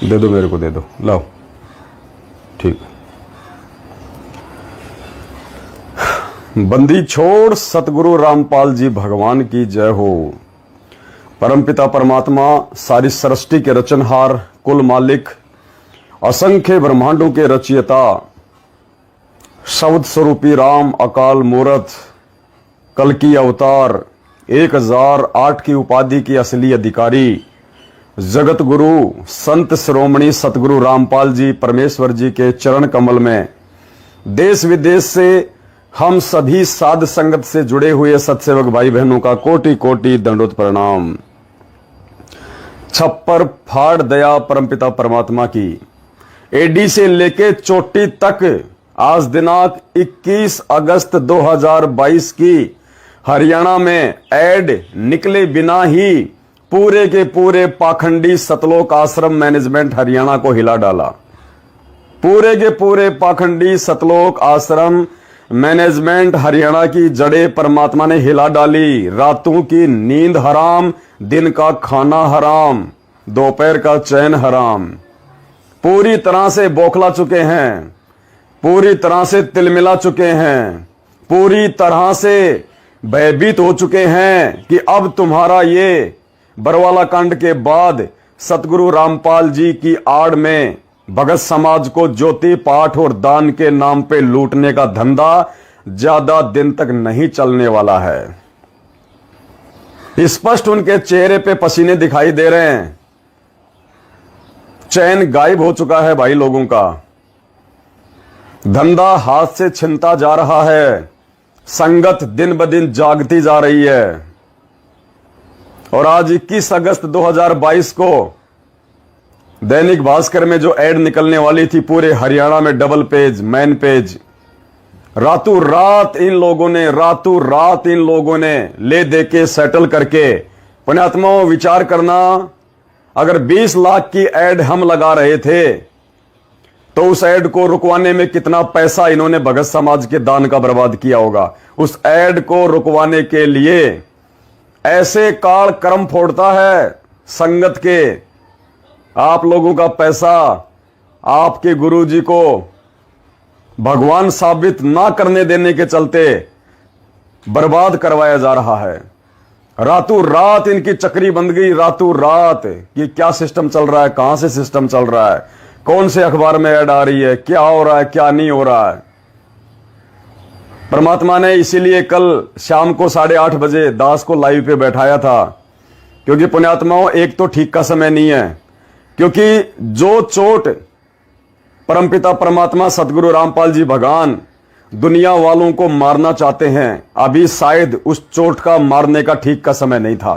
दे दो मेरे को, दे दो, लाओ। ठीक। बंदी छोड़ सतगुरु रामपाल जी भगवान की जय हो। परमपिता परमात्मा, सारी सृष्टि के रचनहार, कुल मालिक, असंख्य ब्रह्मांडों के रचयिता, शब्द स्वरूपी राम, अकाल मूरत, कल की अवतार, 1008 की उपाधि की असली अधिकारी, जगत गुरु, संत श्रोमणी सतगुरु रामपाल जी परमेश्वर जी के चरण कमल में देश विदेश से हम सभी साध संगत से जुड़े हुए सत्सेवक भाई बहनों का कोटि कोटि दंडोत प्रणाम। छप्पर फाड़ दया परमपिता परमात्मा की। एडी से लेके चोटी तक आज दिनांक 21 अगस्त 2022 की हरियाणा में ऐड निकले बिना ही पूरे के पूरे पाखंडी सतलोक आश्रम मैनेजमेंट हरियाणा को हिला डाला। पूरे के पूरे पाखंडी सतलोक आश्रम मैनेजमेंट हरियाणा की जड़ें परमात्मा ने हिला डाली। रातों की नींद हराम, दिन का खाना हराम, दोपहर का चैन हराम। पूरी तरह से बौखला चुके हैं, पूरी तरह से तिलमिला चुके हैं, पूरी तरह से भयभीत हो चुके हैं कि अब तुम्हारा ये बरवाला कांड के बाद सतगुरु रामपाल जी की आड़ में भगत समाज को ज्योति पाठ और दान के नाम पे लूटने का धंधा ज्यादा दिन तक नहीं चलने वाला है। स्पष्ट उनके चेहरे पे पसीने दिखाई दे रहे हैं। चैन गायब हो चुका है भाई लोगों का। धंधा हाथ से छिनता जा रहा है। संगत दिन ब दिन जागती जा रही है। और आज 21 अगस्त 2022 को दैनिक भास्कर में जो एड निकलने वाली थी पूरे हरियाणा में, डबल पेज, मेन पेज, रातों रात इन लोगों ने ले दे के सेटल करके, पुण्यात्माओं विचार करना, अगर 20 लाख की एड हम लगा रहे थे तो उस एड को रुकवाने में कितना पैसा इन्होंने भगत समाज के दान का बर्बाद किया होगा। उस एड को रुकवाने के लिए ऐसे काल कर्म फोड़ता है संगत के। आप लोगों का पैसा आपके गुरुजी को भगवान साबित ना करने देने के चलते बर्बाद करवाया जा रहा है। रातों रात इनकी चक्री बंद गई। रातों रात कि क्या सिस्टम चल रहा है, कहां से सिस्टम चल रहा है, कौन से अखबार में ऐड आ रही है, क्या हो रहा है, क्या नहीं हो रहा है। परमात्मा ने इसीलिए कल शाम को 8:30 बजे दास को लाइव पे बैठाया था, क्योंकि पुण्यात्माओं एक तो ठीक का समय नहीं है, क्योंकि जो चोट परमपिता परमात्मा सतगुरु रामपाल जी भगवान दुनिया वालों को मारना चाहते हैं, अभी शायद उस चोट का मारने का ठीक का समय नहीं था।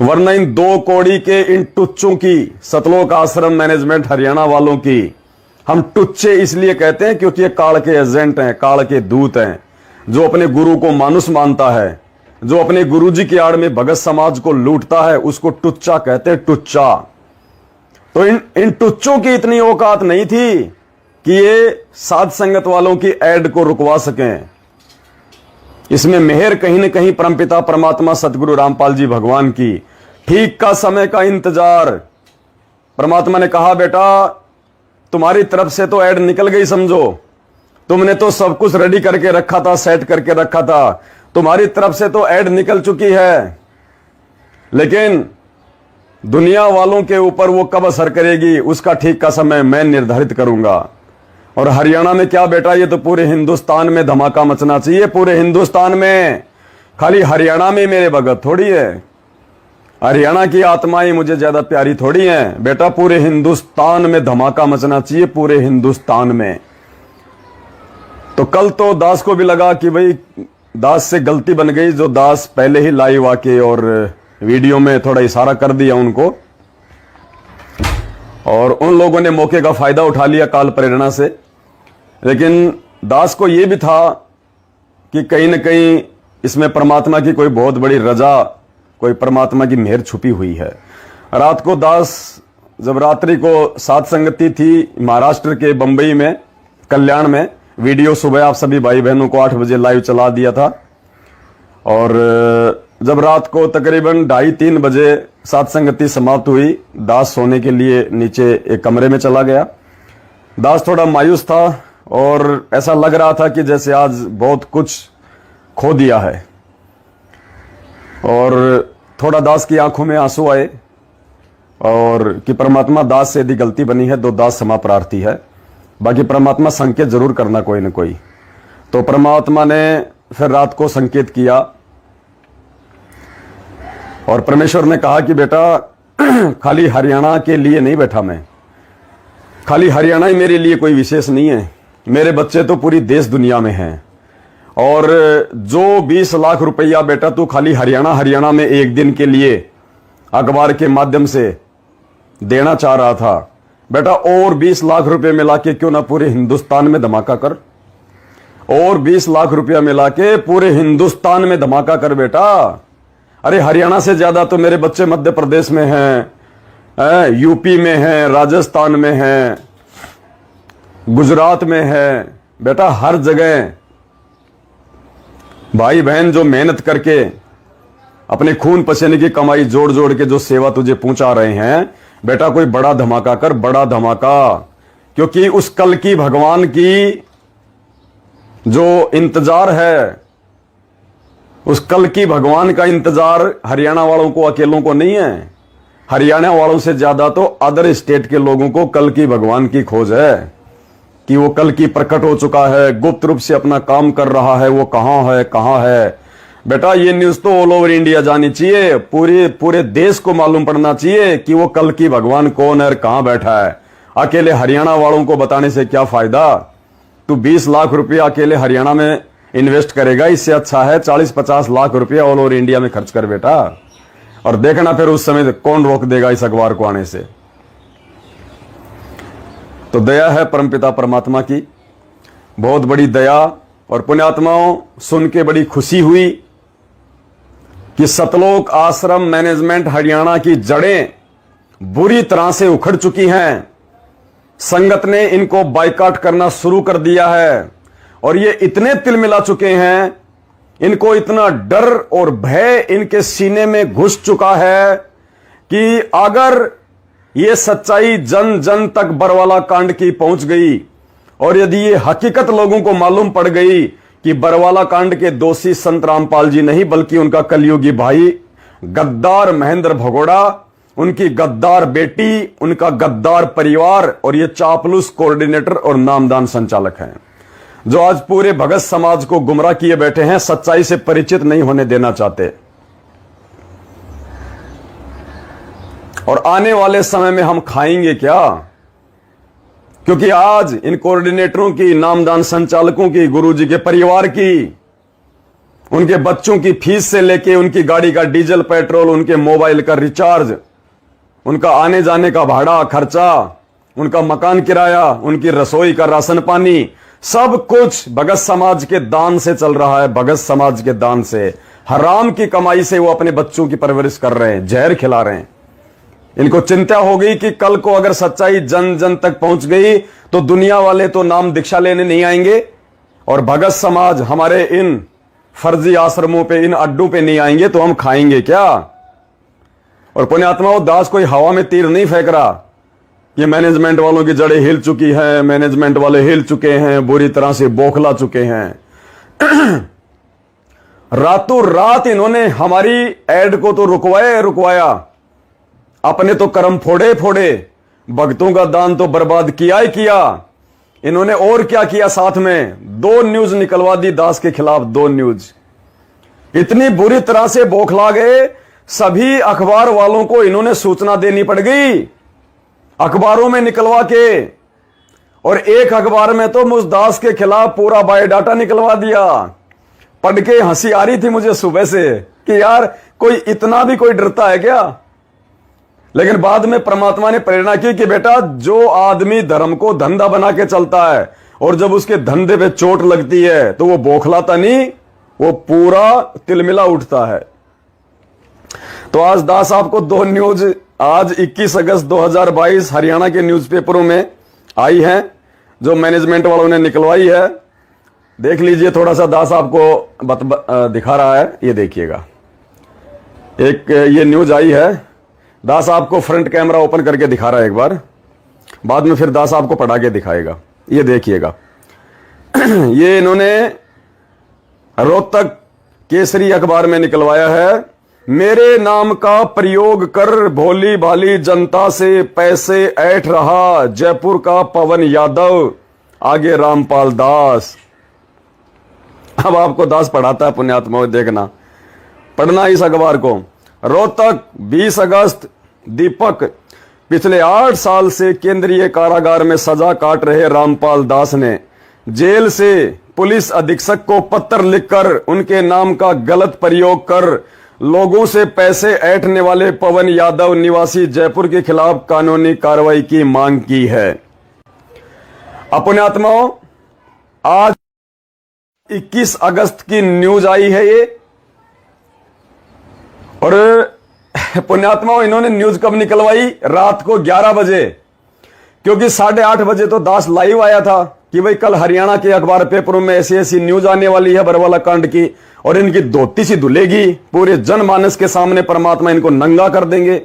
वरना इन 2 कौड़ी के इन टुच्चों की, सतलोक आश्रम मैनेजमेंट हरियाणा वालों की, हम टुच्चे इसलिए कहते हैं क्योंकि ये काल के एजेंट हैं, काल के दूत हैं। जो अपने गुरु को मानुस मानता है, जो अपने गुरुजी की आड़ में भगत समाज को लूटता है, उसको टुच्चा कहते हैं, टुच्चा। तो इन टुच्चों की इतनी औकात नहीं थी कि ये साध संगत वालों की एड को रुकवा सकें। इसमें मेहर कहीं न कहीं परमपिता परमात्मा सतगुरु रामपाल जी भगवान की। ठीक का समय का इंतजार। परमात्मा ने कहा, बेटा तुम्हारी तरफ से तो ऐड निकल गई, समझो तुमने तो सब कुछ रेडी करके रखा था, सेट करके रखा था, तुम्हारी तरफ से तो ऐड निकल चुकी है, लेकिन दुनिया वालों के ऊपर वो कब असर करेगी उसका ठीक का समय मैं निर्धारित करूंगा। और हरियाणा में क्या बेटा, ये तो पूरे हिंदुस्तान में धमाका मचना चाहिए। पूरे हिंदुस्तान में, खाली हरियाणा में मेरे भगत थोड़ी है, हरियाणा की आत्माएं मुझे ज्यादा प्यारी थोड़ी हैं बेटा। पूरे हिंदुस्तान में धमाका मचना चाहिए, पूरे हिंदुस्तान में। तो कल तो दास को भी लगा कि भाई दास से गलती बन गई, जो दास पहले ही लाइव आके और वीडियो में थोड़ा इशारा कर दिया उनको, और उन लोगों ने मौके का फायदा उठा लिया काल प्रेरणा से। लेकिन दास को यह भी था कि कहीं न कहीं इसमें परमात्मा की कोई बहुत बड़ी रजा, कोई परमात्मा की मेहर छुपी हुई है। रात को दास जब रात्रि को साध संगति थी महाराष्ट्र के बंबई में, कल्याण में, वीडियो सुबह आप सभी भाई बहनों को 8 बजे लाइव चला दिया था। और जब रात को तकरीबन 2:30-3 बजे सत्संगति समाप्त हुई, दास सोने के लिए नीचे एक कमरे में चला गया। दास थोड़ा मायूस था और ऐसा लग रहा था कि जैसे आज बहुत कुछ खो दिया है, और थोड़ा दास की आंखों में आंसू आए और कि परमात्मा, दास से यदि गलती बनी है तो दास क्षमा प्रार्थी है, बाकी परमात्मा संकेत जरूर करना कोई न कोई। तो परमात्मा ने फिर रात को संकेत किया और परमेश्वर ने कहा कि बेटा, खाली हरियाणा के लिए नहीं बैठा मैं, खाली हरियाणा ही मेरे लिए कोई विशेष नहीं है, मेरे बच्चे तो पूरी देश दुनिया में हैं, और जो 20 लाख रुपया बेटा तू खाली हरियाणा में एक दिन के लिए अखबार के माध्यम से देना चाह रहा था, बेटा और 20 लाख रुपए मिला के क्यों ना पूरे हिंदुस्तान में धमाका कर, और 20 लाख रुपया मिला के पूरे हिंदुस्तान में धमाका कर बेटा। अरे हरियाणा से ज्यादा तो मेरे बच्चे मध्य प्रदेश में हैं, यूपी में हैं, राजस्थान में हैं, गुजरात में है, बेटा हर जगह भाई बहन जो मेहनत करके अपने खून पसीने की कमाई जोड़ जोड़ के जो सेवा तुझे पहुंचा रहे हैं, बेटा कोई बड़ा धमाका कर, बड़ा धमाका, क्योंकि उस कल की भगवान की जो इंतजार है, उस कल की भगवान का इंतजार हरियाणा वालों को अकेलों को नहीं है, हरियाणा वालों से ज्यादा तो अदर स्टेट के लोगों को कल की भगवान की खोज है कि वो कल की प्रकट हो चुका है, गुप्त रूप से अपना काम कर रहा है, वो कहां है। बेटा ये न्यूज तो ऑल ओवर इंडिया जानी चाहिए, पूरे देश को मालूम पड़ना चाहिए कि वो कल की भगवान कौन है और कहां बैठा है। अकेले हरियाणा वालों को बताने से क्या फायदा, तू 20 लाख रुपया अकेले हरियाणा में इन्वेस्ट करेगा, इससे अच्छा है 40-50 लाख रुपया ऑल ओवर इंडिया में खर्च कर बेटा, और देखना फिर उस समय कौन रोक देगा इस अखबार को आने से। तो दया है परमपिता परमात्मा की, बहुत बड़ी दया, और पुण्यात्माओं सुन के बड़ी खुशी हुई कि सतलोक आश्रम मैनेजमेंट हरियाणा की जड़ें बुरी तरह से उखड़ चुकी हैं। संगत ने इनको बाइकाट करना शुरू कर दिया है, और ये इतने तिलमिला चुके हैं, इनको इतना डर और भय इनके सीने में घुस चुका है कि अगर ये सच्चाई जन जन तक बरवाला कांड की पहुंच गई, और यदि ये हकीकत लोगों को मालूम पड़ गई कि बरवाला कांड के दोषी संत रामपाल जी नहीं बल्कि उनका कलयुगी भाई गद्दार महेंद्र भगोड़ा, उनकी गद्दार बेटी, उनका गद्दार परिवार, और ये चापलूस कोऑर्डिनेटर और नामदान संचालक हैं, जो आज पूरे भगत समाज को गुमराह किए बैठे हैं, सच्चाई से परिचित नहीं होने देना चाहते। और आने वाले समय में हम खाएंगे क्या, क्योंकि आज इन कोऑर्डिनेटरों की, नामदान संचालकों की, गुरुजी के परिवार की, उनके बच्चों की फीस से लेके उनकी गाड़ी का डीजल पेट्रोल, उनके मोबाइल का रिचार्ज, उनका आने जाने का भाड़ा खर्चा, उनका मकान किराया, उनकी रसोई का राशन पानी, सब कुछ भगत समाज के दान से चल रहा है। भगत समाज के दान से, हराम की कमाई से वो अपने बच्चों की परवरिश कर रहे हैं, जहर खिला रहे हैं। इनको चिंता हो गई कि कल को अगर सच्चाई जन जन तक पहुंच गई तो दुनिया वाले तो नाम दीक्षा लेने नहीं आएंगे, और भगत समाज हमारे इन फर्जी आश्रमों पे, इन अड्डों पे नहीं आएंगे, तो हम खाएंगे क्या। और पुण्यात्माओं, दास कोई हवा में तीर नहीं फेंक रहा। ये मैनेजमेंट वालों की जड़ें हिल चुकी हैं, मैनेजमेंट वाले हिल चुके हैं, बुरी तरह से बौखला चुके हैं। रातों रात इन्होंने हमारी एड को तो रुकवाया, अपने तो कर्म फोड़े, भक्तों का दान तो बर्बाद किया ही किया। इन्होंने और क्या किया, साथ में 2 न्यूज निकलवा दी दास के खिलाफ, 2 न्यूज। इतनी बुरी तरह से बौखला गए, सभी अखबार वालों को इन्होंने सूचना देनी पड़ गई, अखबारों में निकलवा के। और एक अखबार में तो मुझ दास के खिलाफ पूरा बायोडाटा निकलवा दिया। पढ़ के हंसी आ रही थी मुझे सुबह से कि यार कोई इतना भी कोई डरता है क्या। लेकिन बाद में परमात्मा ने प्रेरणा की कि बेटा, जो आदमी धर्म को धंधा बना के चलता है और जब उसके धंधे पे चोट लगती है तो वो बौखलाता नहीं, वो पूरा तिलमिला उठता है। तो आज दास आपको 2 न्यूज आज 21 अगस्त 2022 हरियाणा के न्यूज़पेपरों में आई है, जो मैनेजमेंट वालों ने निकलवाई है। देख लीजिए, थोड़ा सा दास आपको दिखा रहा है, ये देखिएगा। एक ये न्यूज आई है, दास आपको फ्रंट कैमरा ओपन करके दिखा रहा है एक बार, बाद में फिर दास आपको पढ़ा के दिखाएगा। ये देखिएगा ये इन्होंने रोहतक केसरी अखबार में निकलवाया है। मेरे नाम का प्रयोग कर भोली भाली जनता से पैसे ऐंठ रहा जयपुर का पवन यादव, आगे रामपाल दास। अब आपको दास पढ़ाता है पुण्यात्मा, देखना पढ़ना इस अखबार को। रोहतक 20 अगस्त दीपक, पिछले 8 साल से केंद्रीय कारागार में सजा काट रहे रामपाल दास ने जेल से पुलिस अधीक्षक को पत्र लिखकर उनके नाम का गलत प्रयोग कर लोगों से पैसे ऐंठने वाले पवन यादव निवासी जयपुर के खिलाफ कानूनी कार्रवाई की मांग की है। पुण्यात्माओं, आज 21 अगस्त की न्यूज आई है ये, और पुण्यात्माओं इन्होंने न्यूज कब निकलवाई? रात को 11 बजे, क्योंकि 8:30 बजे तो दास लाइव आया था कि भाई कल हरियाणा के अखबार पेपरों में ऐसी ऐसी न्यूज आने वाली है बरवाला कांड की, और इनकी धोती सी धुलेगी, पूरे जनमानस के सामने परमात्मा इनको नंगा कर देंगे।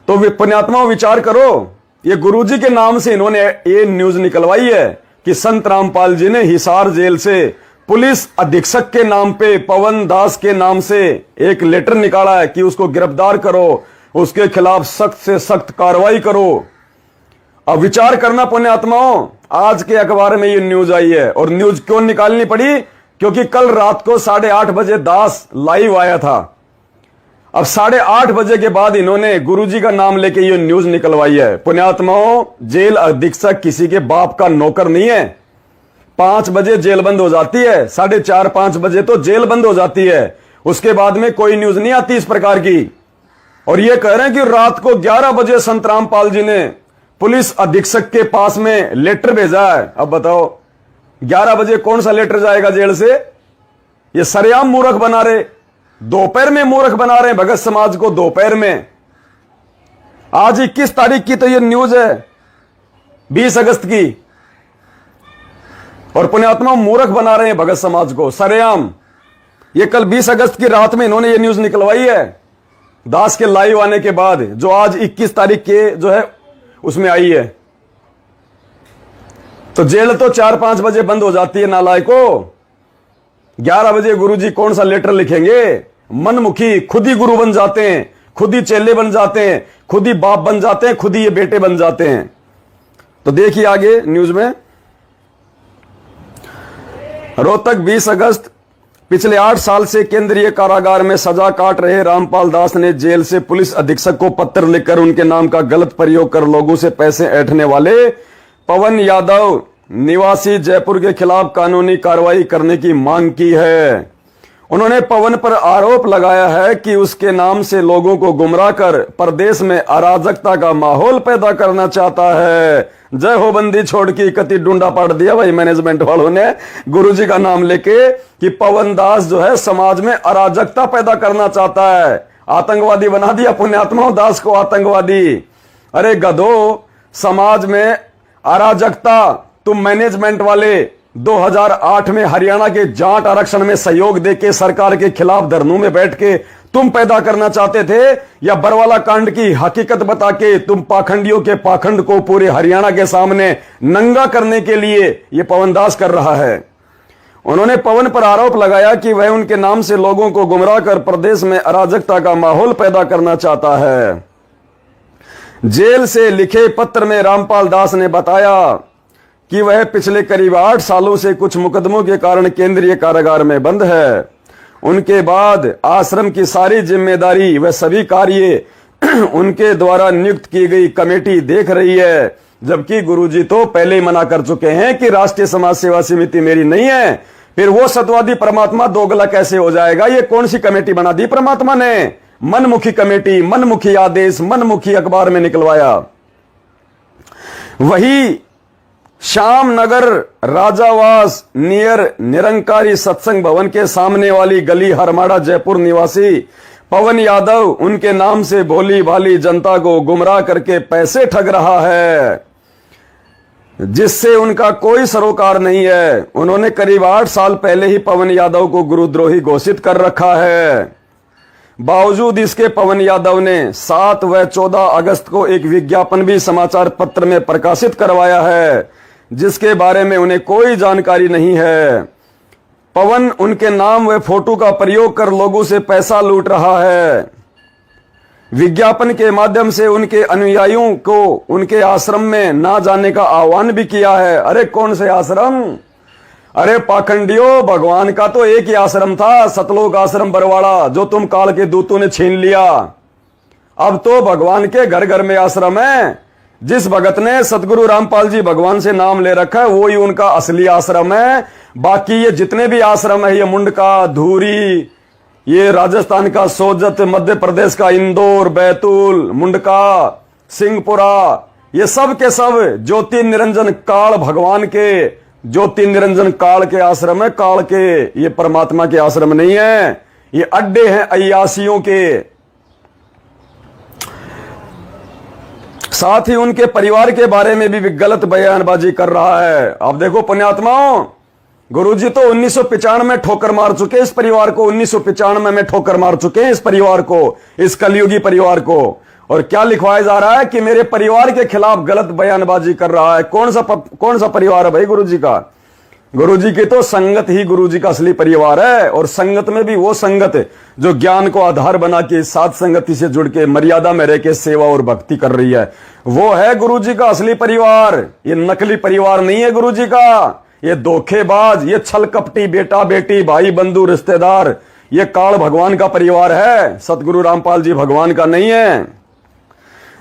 तो पुण्यात्माओं विचार करो, ये गुरुजी के नाम से इन्होंने ये न्यूज निकलवाई है कि संत रामपाल जी ने हिसार जेल से पुलिस अधीक्षक के नाम पे पवन दास के नाम से एक लेटर निकाला है कि उसको गिरफ्तार करो, उसके खिलाफ सख्त से सख्त कार्रवाई करो। अब विचार करना पुण्यात्माओं, आज के अखबार में ये न्यूज आई है, और न्यूज क्यों निकालनी पड़ी? क्योंकि कल रात को 8:30 बजे दास लाइव आया था। अब 8:30 बजे के बाद इन्होंने गुरुजी का नाम लेके ये न्यूज निकलवाई है। पुण्यात्माओं, जेल अधीक्षक किसी के बाप का नौकर नहीं है। 5 बजे जेल बंद हो जाती है, 4:30-5 बजे तो जेल बंद हो जाती है, उसके बाद में कोई न्यूज नहीं आती इस प्रकार की। और ये कह रहे हैं कि रात को 11 बजे संत रामपाल जी ने पुलिस अधीक्षक के पास में लेटर भेजा है। अब बताओ 11 बजे कौन सा लेटर जाएगा जेल से? ये सरेआम मूर्ख बना रहे, दोपहर में मूर्ख बना रहे हैं भगत समाज को, दोपहर में। आज 21 तारीख की तो ये न्यूज है, 20 अगस्त की, और पुण्यात्मा मूर्ख बना रहे हैं भगत समाज को सरेआम। ये कल 20 अगस्त की रात में इन्होंने ये न्यूज निकलवाई है दास के लाइव आने के बाद, जो आज 21 तारीख के जो है उसमें आई है। तो जेल तो 4-5 बजे बंद हो जाती है नालायको। 11 बजे गुरुजी कौन सा लेटर लिखेंगे? मनमुखी खुद ही गुरु बन जाते हैं, खुद ही चेले बन जाते हैं, खुद ही बाप बन जाते हैं, खुद ही ये बेटे बन जाते हैं। तो देखिए आगे न्यूज में, रोहतक 20 अगस्त, पिछले 8 साल से केंद्रीय कारागार में सजा काट रहे रामपाल दास ने जेल से पुलिस अधीक्षक को पत्र लिखकर उनके नाम का गलत प्रयोग कर लोगों से पैसे ऐंठने वाले पवन यादव निवासी जयपुर के खिलाफ कानूनी कार्रवाई करने की मांग की है। उन्होंने पवन पर आरोप लगाया है कि उसके नाम से लोगों को गुमराह कर प्रदेश में अराजकता का माहौल पैदा करना चाहता है। जय हो बंदी छोड़ की कति डूंडा पाड़ दिया भाई मैनेजमेंट वालों ने गुरुजी का नाम लेके कि पवन दास जो है समाज में अराजकता पैदा करना चाहता है। आतंकवादी बना दिया पुण्यात्माओं दास को, आतंकवादी। अरे गधो, समाज में अराजकता तुम मैनेजमेंट वाले 2008 में हरियाणा के जाट आरक्षण में सहयोग देके सरकार के खिलाफ धरनों में बैठ के तुम पैदा करना चाहते थे, या बरवाला कांड की हकीकत बता के तुम पाखंडियों के पाखंड को पूरे हरियाणा के सामने नंगा करने के लिए यह पवन दास कर रहा है। उन्होंने पवन पर आरोप लगाया कि वह उनके नाम से लोगों को गुमराह कर प्रदेश में अराजकता का माहौल पैदा करना चाहता है। जेल से लिखे पत्र में रामपाल दास ने बताया कि वह पिछले करीब 8 सालों से कुछ मुकदमों के कारण केंद्रीय कारागार में बंद है। उनके बाद आश्रम की सारी जिम्मेदारी व सभी कार्य उनके द्वारा नियुक्त की गई कमेटी देख रही है, जबकि गुरुजी तो पहले ही मना कर चुके हैं कि राष्ट्रीय समाज सेवा समिति मेरी नहीं है। फिर वो सतवादी परमात्मा दोगला कैसे हो जाएगा? ये कौन सी कमेटी बना दी परमात्मा ने? मनमुखी कमेटी, मनमुखी आदेश, मनमुखी अखबार में निकलवाया। वही श्याम नगर राजावास नियर निरंकारी सत्संग भवन के सामने वाली गली हरमाड़ा जयपुर निवासी पवन यादव उनके नाम से भोली भाली जनता को गुमराह करके पैसे ठग रहा है, जिससे उनका कोई सरोकार नहीं है। उन्होंने करीब 8 साल पहले ही पवन यादव को गुरुद्रोही घोषित कर रखा है। बावजूद इसके पवन यादव ने 7 व 14 अगस्त को एक विज्ञापन भी समाचार पत्र में प्रकाशित करवाया है, जिसके बारे में उन्हें कोई जानकारी नहीं है। पवन उनके नाम व फोटो का प्रयोग कर लोगों से पैसा लूट रहा है। विज्ञापन के माध्यम से उनके अनुयायियों को उनके आश्रम में ना जाने का आह्वान भी किया है। अरे कौन से आश्रम? अरे पाखंडियों, भगवान का तो एक ही आश्रम था, सतलोक आश्रम बरवाड़ा, जो तुम काल के दूतों ने छीन लिया। अब तो भगवान के घर घर में आश्रम है। जिस भगत ने सतगुरु रामपाल जी भगवान से नाम ले रखा है, वो ही उनका असली आश्रम है। बाकी ये जितने भी आश्रम है, ये मुंडका, धूरी, ये राजस्थान का सोजत, मध्य प्रदेश का इंदौर, बैतूल, मुंडका, सिंहपुरा, ये सब के सब ज्योति निरंजन काल भगवान के, ज्योति निरंजन काल के आश्रम है। काल के, ये परमात्मा के आश्रम नहीं है, ये अड्डे हैं अय्यासियों के। साथ ही उनके परिवार के बारे में भी गलत बयानबाजी कर रहा है। अब देखो पुण्यात्माओं, गुरुजी तो 1995 में ठोकर मार चुके इस परिवार को, 1995 में ठोकर मार चुके हैं इस परिवार को, इस कलयुगी परिवार को। और क्या लिखवाया जा रहा है कि मेरे परिवार के खिलाफ गलत बयानबाजी कर रहा है। कौन सा परिवार है भाई गुरुजी का? गुरुजी की तो संगत ही गुरुजी का असली परिवार है। और संगत में भी वो संगत जो ज्ञान को आधार बना के साथ संगति से जुड़ के मर्यादा में रह के सेवा और भक्ति कर रही है, वो है गुरुजी का असली परिवार। ये नकली परिवार नहीं है गुरुजी का। ये धोखेबाज, ये छल कपटी बेटा बेटी, भाई बंधु रिश्तेदार, ये काल भगवान का परिवार है, सतगुरु रामपाल जी भगवान का नहीं है।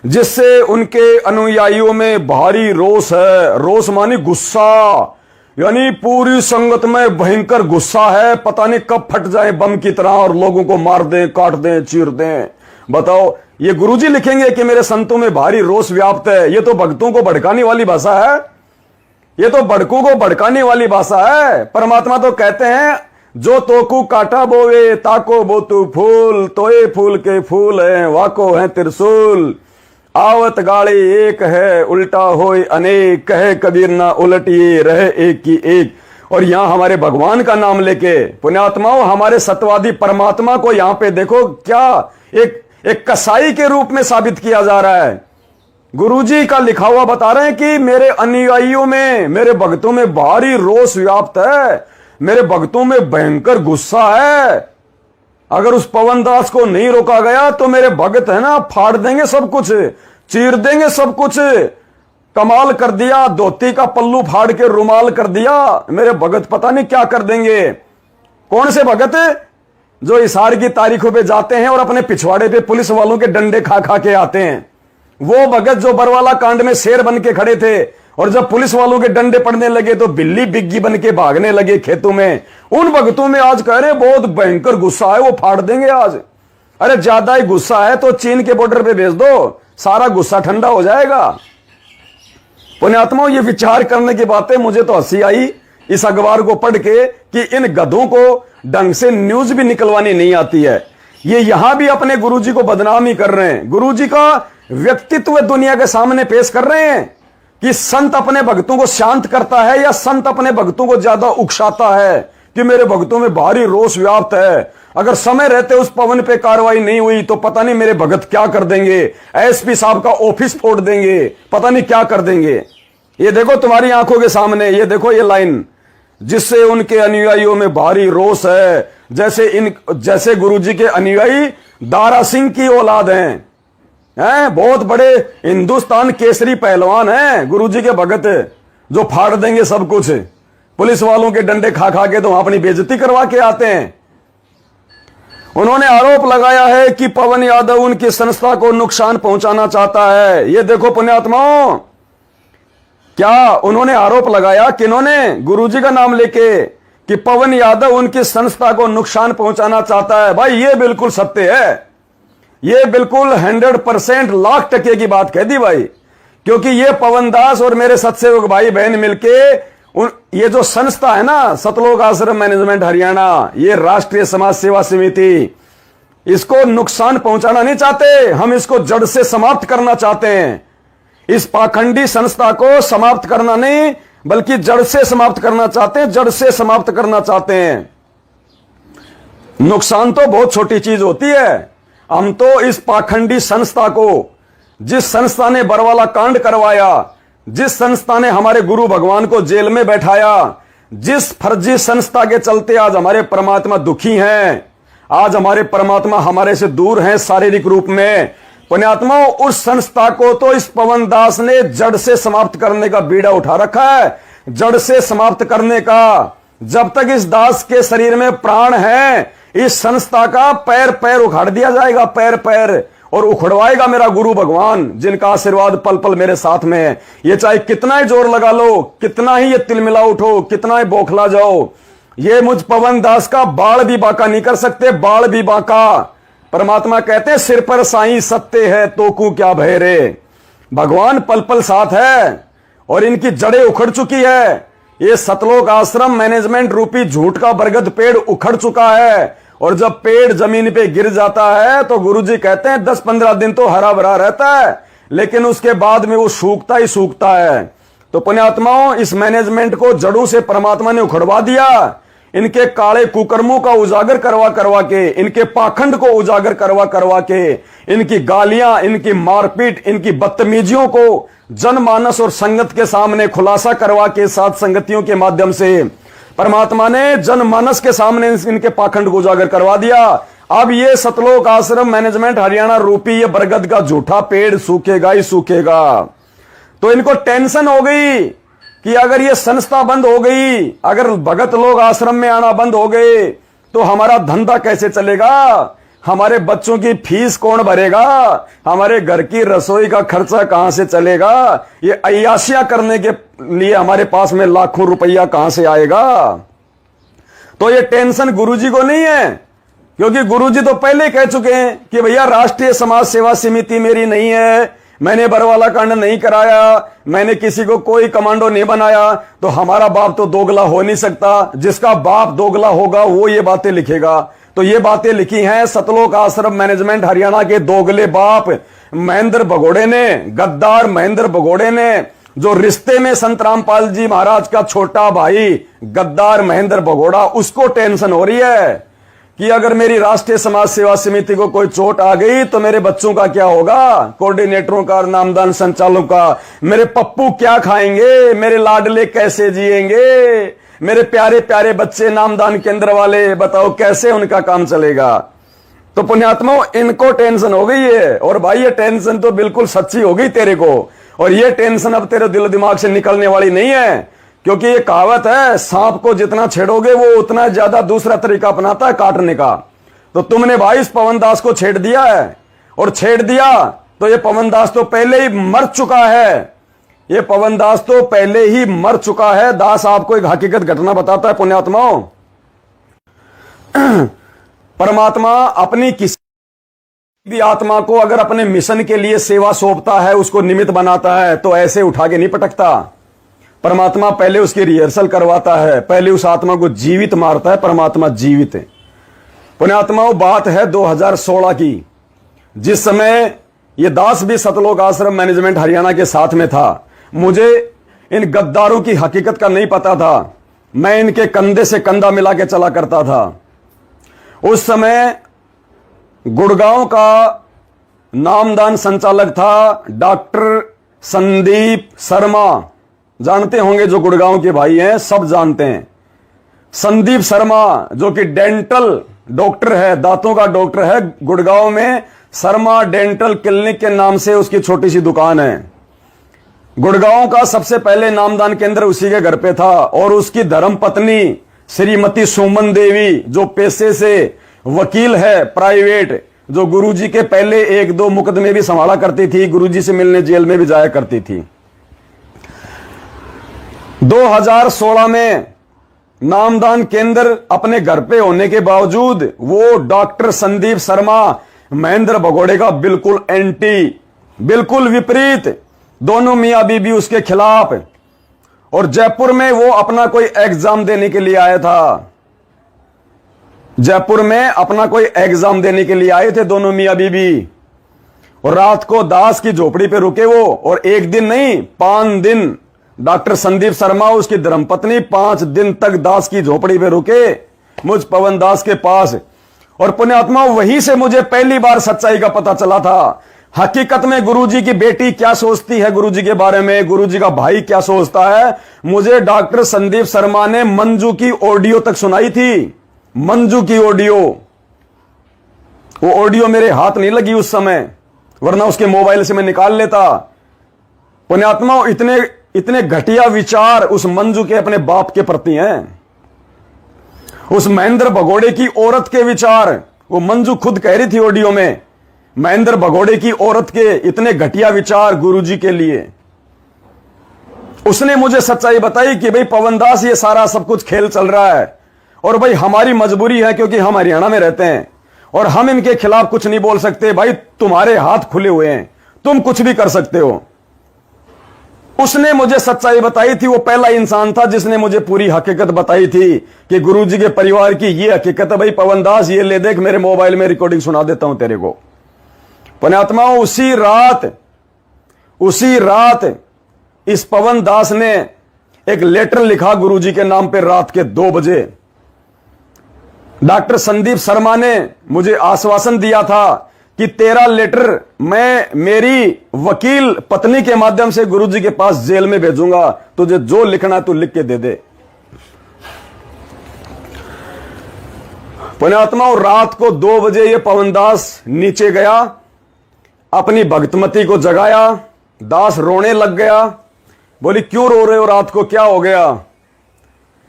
जिससे उनके अनुयायियों में भारी रोष है। रोष मानी गुस्सा, यानी पूरी संगत में भयंकर गुस्सा है। पता नहीं कब फट जाए बम की तरह और लोगों को मार दें, काट दें, चीर दें। बताओ, ये गुरुजी लिखेंगे कि मेरे संतों में भारी रोष व्याप्त है? ये तो भक्तों को भड़काने वाली भाषा है, ये तो भड़कों को भड़काने वाली भाषा है। परमात्मा तो कहते हैं, जो तोकू काटा बोवे ताको बोतु फूल, तोए फूल के फूल है वाको है त्रिशूल। आवत गाड़ी एक है उल्टा होए अनेक, कहे कबीर ना उलटिए रहे एक की एक। और यहां हमारे भगवान का नाम लेके पुण्यात्माओं, हमारे सत्यवादी परमात्मा को यहां पे देखो क्या एक कसाई के रूप में साबित किया जा रहा है। गुरुजी का लिखा हुआ बता रहे हैं कि मेरे अनुयायियों में, मेरे भक्तों में भारी रोष व्याप्त है, मेरे भक्तों में भयंकर गुस्सा है। अगर उस पवन दास को नहीं रोका गया तो मेरे भक्त है ना, फाड़ देंगे सब कुछ, चीर देंगे सब कुछ। कमाल कर दिया, धोती का पल्लू फाड़ के रुमाल कर दिया। मेरे भगत पता नहीं क्या कर देंगे। कौन से भगत? जो इशार की तारीखों पे जाते हैं और अपने पिछवाड़े पे पुलिस वालों के डंडे खा खा के आते हैं। वो भगत जो बरवाला कांड में शेर बन के खड़े थे और जब पुलिस वालों के डंडे पड़ने लगे तो बिल्ली बिग्गी बन के भागने लगे खेतों में। उन भक्तों में आज कह रहे बहुत भयंकर गुस्सा है, वो फाड़ देंगे आज। अरे ज्यादा ही गुस्सा है तो चीन के बॉर्डर पे भेज दो, सारा गुस्सा ठंडा हो जाएगा। पुण्यात्माओं, ये विचार करने की बातें, मुझे तो हंसी आई इस अखबार को पढ़ के कि इन गधों को ढंग से न्यूज भी निकलवानी नहीं आती है। ये यहां भी अपने गुरुजी को बदनाम ही कर रहे हैं। गुरुजी का व्यक्तित्व दुनिया के सामने पेश कर रहे हैं कि संत अपने भक्तों को शांत करता है या संत अपने भक्तों को ज्यादा उकसाता है कि मेरे भक्तों में भारी रोष व्याप्त है। अगर समय रहते उस पवन पे कार्रवाई नहीं हुई तो पता नहीं मेरे भगत क्या कर देंगे, एसपी साहब का ऑफिस फोड़ देंगे, पता नहीं क्या कर देंगे। ये देखो तुम्हारी आंखों के सामने, ये देखो ये लाइन, जिससे उनके अनुयायियों में भारी रोष है। जैसे गुरुजी के अनुयायी दारा सिंह की औलाद हैं, बहुत बड़े हिंदुस्तान केसरी पहलवान हैं गुरुजी के भगत, जो फाड़ देंगे सब कुछ। पुलिस वालों के डंडे खा खा के तो अपनी बेइज्जती करवा के आते हैं। उन्होंने आरोप लगाया है कि पवन यादव उनकी संस्था को नुकसान पहुंचाना चाहता है। ये देखो पुण्यात्माओं, क्या उन्होंने आरोप लगाया, किन्होंने? गुरुजी का नाम लेके, कि पवन यादव उनकी संस्था को नुकसान पहुंचाना चाहता है। भाई ये बिल्कुल सत्य है, ये बिल्कुल 100% लाख टके की बात कह दी भाई। क्योंकि ये पवन दास और मेरे सत्सेवक भाई बहन मिलके ये जो संस्था है ना, सतलोक आश्रम मैनेजमेंट हरियाणा, ये राष्ट्रीय समाज सेवा समिति, इसको नुकसान पहुंचाना नहीं चाहते। हम इसको जड़ से समाप्त करना चाहते हैं। इस पाखंडी संस्था को समाप्त करना नहीं, बल्कि जड़ से समाप्त करना चाहते हैं, जड़ से समाप्त करना चाहते हैं। नुकसान तो बहुत छोटी चीज होती है। हम तो इस पाखंडी संस्था को, जिस संस्था ने बरवाला कांड करवाया, जिस संस्था ने हमारे गुरु भगवान को जेल में बैठाया, जिस फर्जी संस्था के चलते आज हमारे परमात्मा दुखी हैं, आज हमारे परमात्मा हमारे से दूर हैं शारीरिक रूप में, पुण्यात्माओं, उस संस्था को तो इस पवन दास ने जड़ से समाप्त करने का बीड़ा उठा रखा है, जड़ से समाप्त करने का। जब तक इस दास के शरीर में प्राण है, इस संस्था का पैर पैर उखाड़ दिया जाएगा, पैर पैर, और उखड़वाएगा मेरा गुरु भगवान, जिनका आशीर्वाद पल पल मेरे साथ में है। ये चाहे कितना ही जोर लगा लो, कितना ही ये तिलमिला उठो, कितना ही बौखला जाओ, ये मुझ पवन दास का बाल भी बांका नहीं कर सकते, बाल भी बांका। परमात्मा कहते सिर पर साईं सत्य है तो कू क्या भय रे। भगवान पल पल साथ है और इनकी जड़ें उखड़ चुकी है। ये सतलोक आश्रम मैनेजमेंट रूपी झूठ का बरगद पेड़ उखड़ चुका है, और जब पेड़ जमीन पे गिर जाता है तो गुरुजी कहते हैं 10-15 दिन तो हरा भरा रहता है, लेकिन उसके बाद में वो सूखता ही सूखता है। तो पुण्यात्माओं, इस मैनेजमेंट को जड़ों से परमात्मा ने उखड़वा दिया। इनके काले कुकर्मों का उजागर करवा करवा के, इनके पाखंड को उजागर करवा करवा के, इनकी गालियां, इनकी मारपीट, इनकी बदतमीजियों को जनमानस और संगत के सामने खुलासा करवा के, साथ संगतियों के माध्यम से परमात्मा ने जनमानस के सामने इनके पाखंड को उजागर करवा दिया। अब ये सतलोक आश्रम मैनेजमेंट हरियाणा रूपी ये बरगद का झूठा पेड़ सूखेगा ही सूखेगा। तो इनको टेंशन हो गई कि अगर ये संस्था बंद हो गई, अगर भगत लोग आश्रम में आना बंद हो गए, तो हमारा धंधा कैसे चलेगा, हमारे बच्चों की फीस कौन भरेगा, हमारे घर की रसोई का खर्चा कहां से चलेगा, ये अय्याशियां करने के लिए हमारे पास में लाखों रुपया कहां से आएगा। तो ये टेंशन गुरुजी को नहीं है, क्योंकि गुरुजी तो पहले कह चुके हैं कि भैया राष्ट्रीय समाज सेवा समिति मेरी नहीं है, मैंने बरवाला कांड नहीं कराया, मैंने किसी को कोई कमांडो नहीं बनाया, तो हमारा बाप तो दोगला हो नहीं सकता। जिसका बाप दोगला होगा वो ये बातें लिखेगा। तो ये बातें लिखी हैं सतलोक आश्रम मैनेजमेंट हरियाणा के दोगले बाप महेंद्र भगोड़े ने, गद्दार महेंद्र भगोड़े ने, जो रिश्ते में संत रामपाल जी महाराज का छोटा भाई गद्दार महेंद्र भगोड़ा, उसको टेंशन हो रही है कि अगर मेरी राष्ट्रीय समाज सेवा समिति को कोई चोट आ गई तो मेरे बच्चों का क्या होगा, कोऑर्डिनेटरों का, नामदान संचालकों का, मेरे पप्पू क्या खाएंगे, मेरे लाडले कैसे जिएंगे, मेरे प्यारे प्यारे बच्चे नामदान केंद्र वाले, बताओ कैसे उनका काम चलेगा। तो पुण्यात्माओं, इनको टेंशन हो गई है। और भाई ये टेंशन तो बिल्कुल सच्ची हो गई तेरे को, और ये टेंशन अब तेरे दिल दिमाग से निकलने वाली नहीं है, क्योंकि ये कहावत है, सांप को जितना छेड़ोगे वो उतना ज्यादा दूसरा तरीका अपनाता है काटने का। तो तुमने भाई इस पवन दास को छेड़ दिया है, और छेड़ दिया तो ये पवन दास तो पहले ही मर चुका है, ये पवन दास तो पहले ही मर चुका है। दास आपको एक हकीकत घटना बताता है पुण्यात्माओं। परमात्मा अपनी किसी भी आत्मा को अगर अपने मिशन के लिए सेवा सौंपता है, उसको निमित्त बनाता है, तो ऐसे उठा के नहीं पटकता। परमात्मा पहले उसकी रिहर्सल करवाता है, पहले उस आत्मा को जीवित मारता है। परमात्मा जीवित है। पुण्यात्माओं, बात है 2016 की, जिस समय ये दास भी सतलोक आश्रम मैनेजमेंट हरियाणा के साथ में था। मुझे इन गद्दारों की हकीकत का नहीं पता था, मैं इनके कंधे से कंधा मिला के चला करता था। उस समय गुड़गांव का नामदान संचालक था डॉक्टर संदीप शर्मा, जानते होंगे, जो गुड़गांव के भाई हैं सब जानते हैं। संदीप शर्मा जो कि डेंटल डॉक्टर है, दांतों का डॉक्टर है, गुड़गांव में शर्मा डेंटल क्लिनिक के नाम से उसकी छोटी सी दुकान है। गुड़गांव का सबसे पहले नामदान केंद्र उसी के घर पे था, और उसकी धर्मपत्नी श्रीमती सुमन देवी, जो पेशे से वकील है प्राइवेट, जो गुरुजी के पहले 1-2 मुकदमे भी संभाला करती थी, गुरुजी से मिलने जेल में भी जाया करती थी। 2016 में नामदान केंद्र अपने घर पे होने के बावजूद वो डॉक्टर संदीप शर्मा महेंद्र भगोड़े का बिल्कुल एंटी, बिल्कुल विपरीत, दोनों मियां बीबी उसके खिलाफ। और जयपुर में वो अपना कोई एग्जाम देने के लिए आया था, जयपुर में अपना कोई एग्जाम देने के लिए आए थे दोनों मियां बीबी। और रात को दास की झोपड़ी पे रुके वो, और एक दिन नहीं 5 दिन डॉक्टर संदीप शर्मा उसकी धर्मपत्नी 5 दिन तक दास की झोपड़ी पे रुके मुझ पवन दास के पास। और पुण्यात्मा वहीं से मुझे पहली बार सच्चाई का पता चला था। हकीकत में गुरुजी की बेटी क्या सोचती है गुरुजी के बारे में, गुरुजी का भाई क्या सोचता है, मुझे डॉक्टर संदीप शर्मा ने मंजू की ऑडियो तक सुनाई थी। मंजू की ऑडियो, वो ऑडियो मेरे हाथ नहीं लगी उस समय, वरना उसके मोबाइल से मैं निकाल लेता। पुण्यात्मा इतने इतने घटिया विचार उस मंजू के अपने बाप के प्रति हैं। उस महेंद्र भगोड़े की औरत के विचार, वो मंजू खुद कह रही थी ऑडियो में, महेंद्र भगोड़े की औरत के इतने घटिया विचार गुरुजी के लिए। उसने मुझे सच्चाई बताई कि भाई पवन दास, ये सारा सब कुछ खेल चल रहा है और भाई हमारी मजबूरी है क्योंकि हम हरियाणा में रहते हैं और हम इनके खिलाफ कुछ नहीं बोल सकते। भाई तुम्हारे हाथ खुले हुए हैं, तुम कुछ भी कर सकते हो। उसने मुझे सच्चाई बताई थी। वो पहला इंसान था जिसने मुझे पूरी हकीकत बताई थी कि गुरुजी के परिवार की ये हकीकत है। भाई पवन दास, ये ले देख, मेरे मोबाइल में रिकॉर्डिंग सुना देता हूं तेरे को। पुण्यात्माओं, उसी रात इस पवन दास ने एक लेटर लिखा गुरुजी के नाम पे रात के 2 बजे। डॉक्टर संदीप शर्मा ने मुझे आश्वासन दिया था कि तेरा लेटर मैं मेरी वकील पत्नी के माध्यम से गुरुजी के पास जेल में भेजूंगा, तुझे जो लिखना है तू लिख के दे दे। पुण्यात्माओं, रात को 2 बजे ये पवन दास नीचे गया, अपनी भक्तमती को जगाया। दास रोने लग गया। बोली क्यों रो रहे हो, रात को क्या हो गया?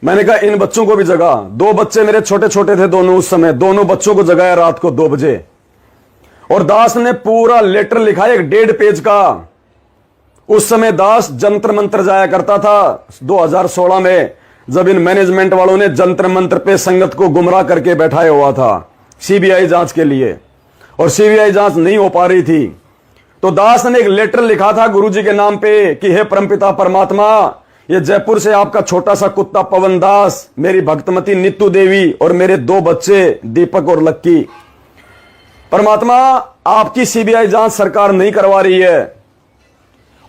मैंने कहा इन बच्चों को भी जगा। 2 बच्चे मेरे छोटे छोटे थे दोनों उस समय, दोनों बच्चों को जगाया रात को 2 बजे। और दास ने पूरा लेटर लिखा, 1.5 पेज का। उस समय दास जंतर मंत्र जाया करता था 2016 में, जब इन मैनेजमेंट वालों ने जंतर मंत्र पे संगत को गुमराह करके बैठाया हुआ था सीबीआई जांच के लिए, और सीबीआई जांच नहीं हो पा रही थी। तो दास ने एक लेटर लिखा था गुरुजी के नाम पे कि हे परमपिता परमात्मा, ये जयपुर से आपका छोटा सा कुत्ता पवन दास, मेरी भक्तमती नीतू देवी और मेरे 2 बच्चे दीपक और लक्की, परमात्मा आपकी सीबीआई जांच सरकार नहीं करवा रही है,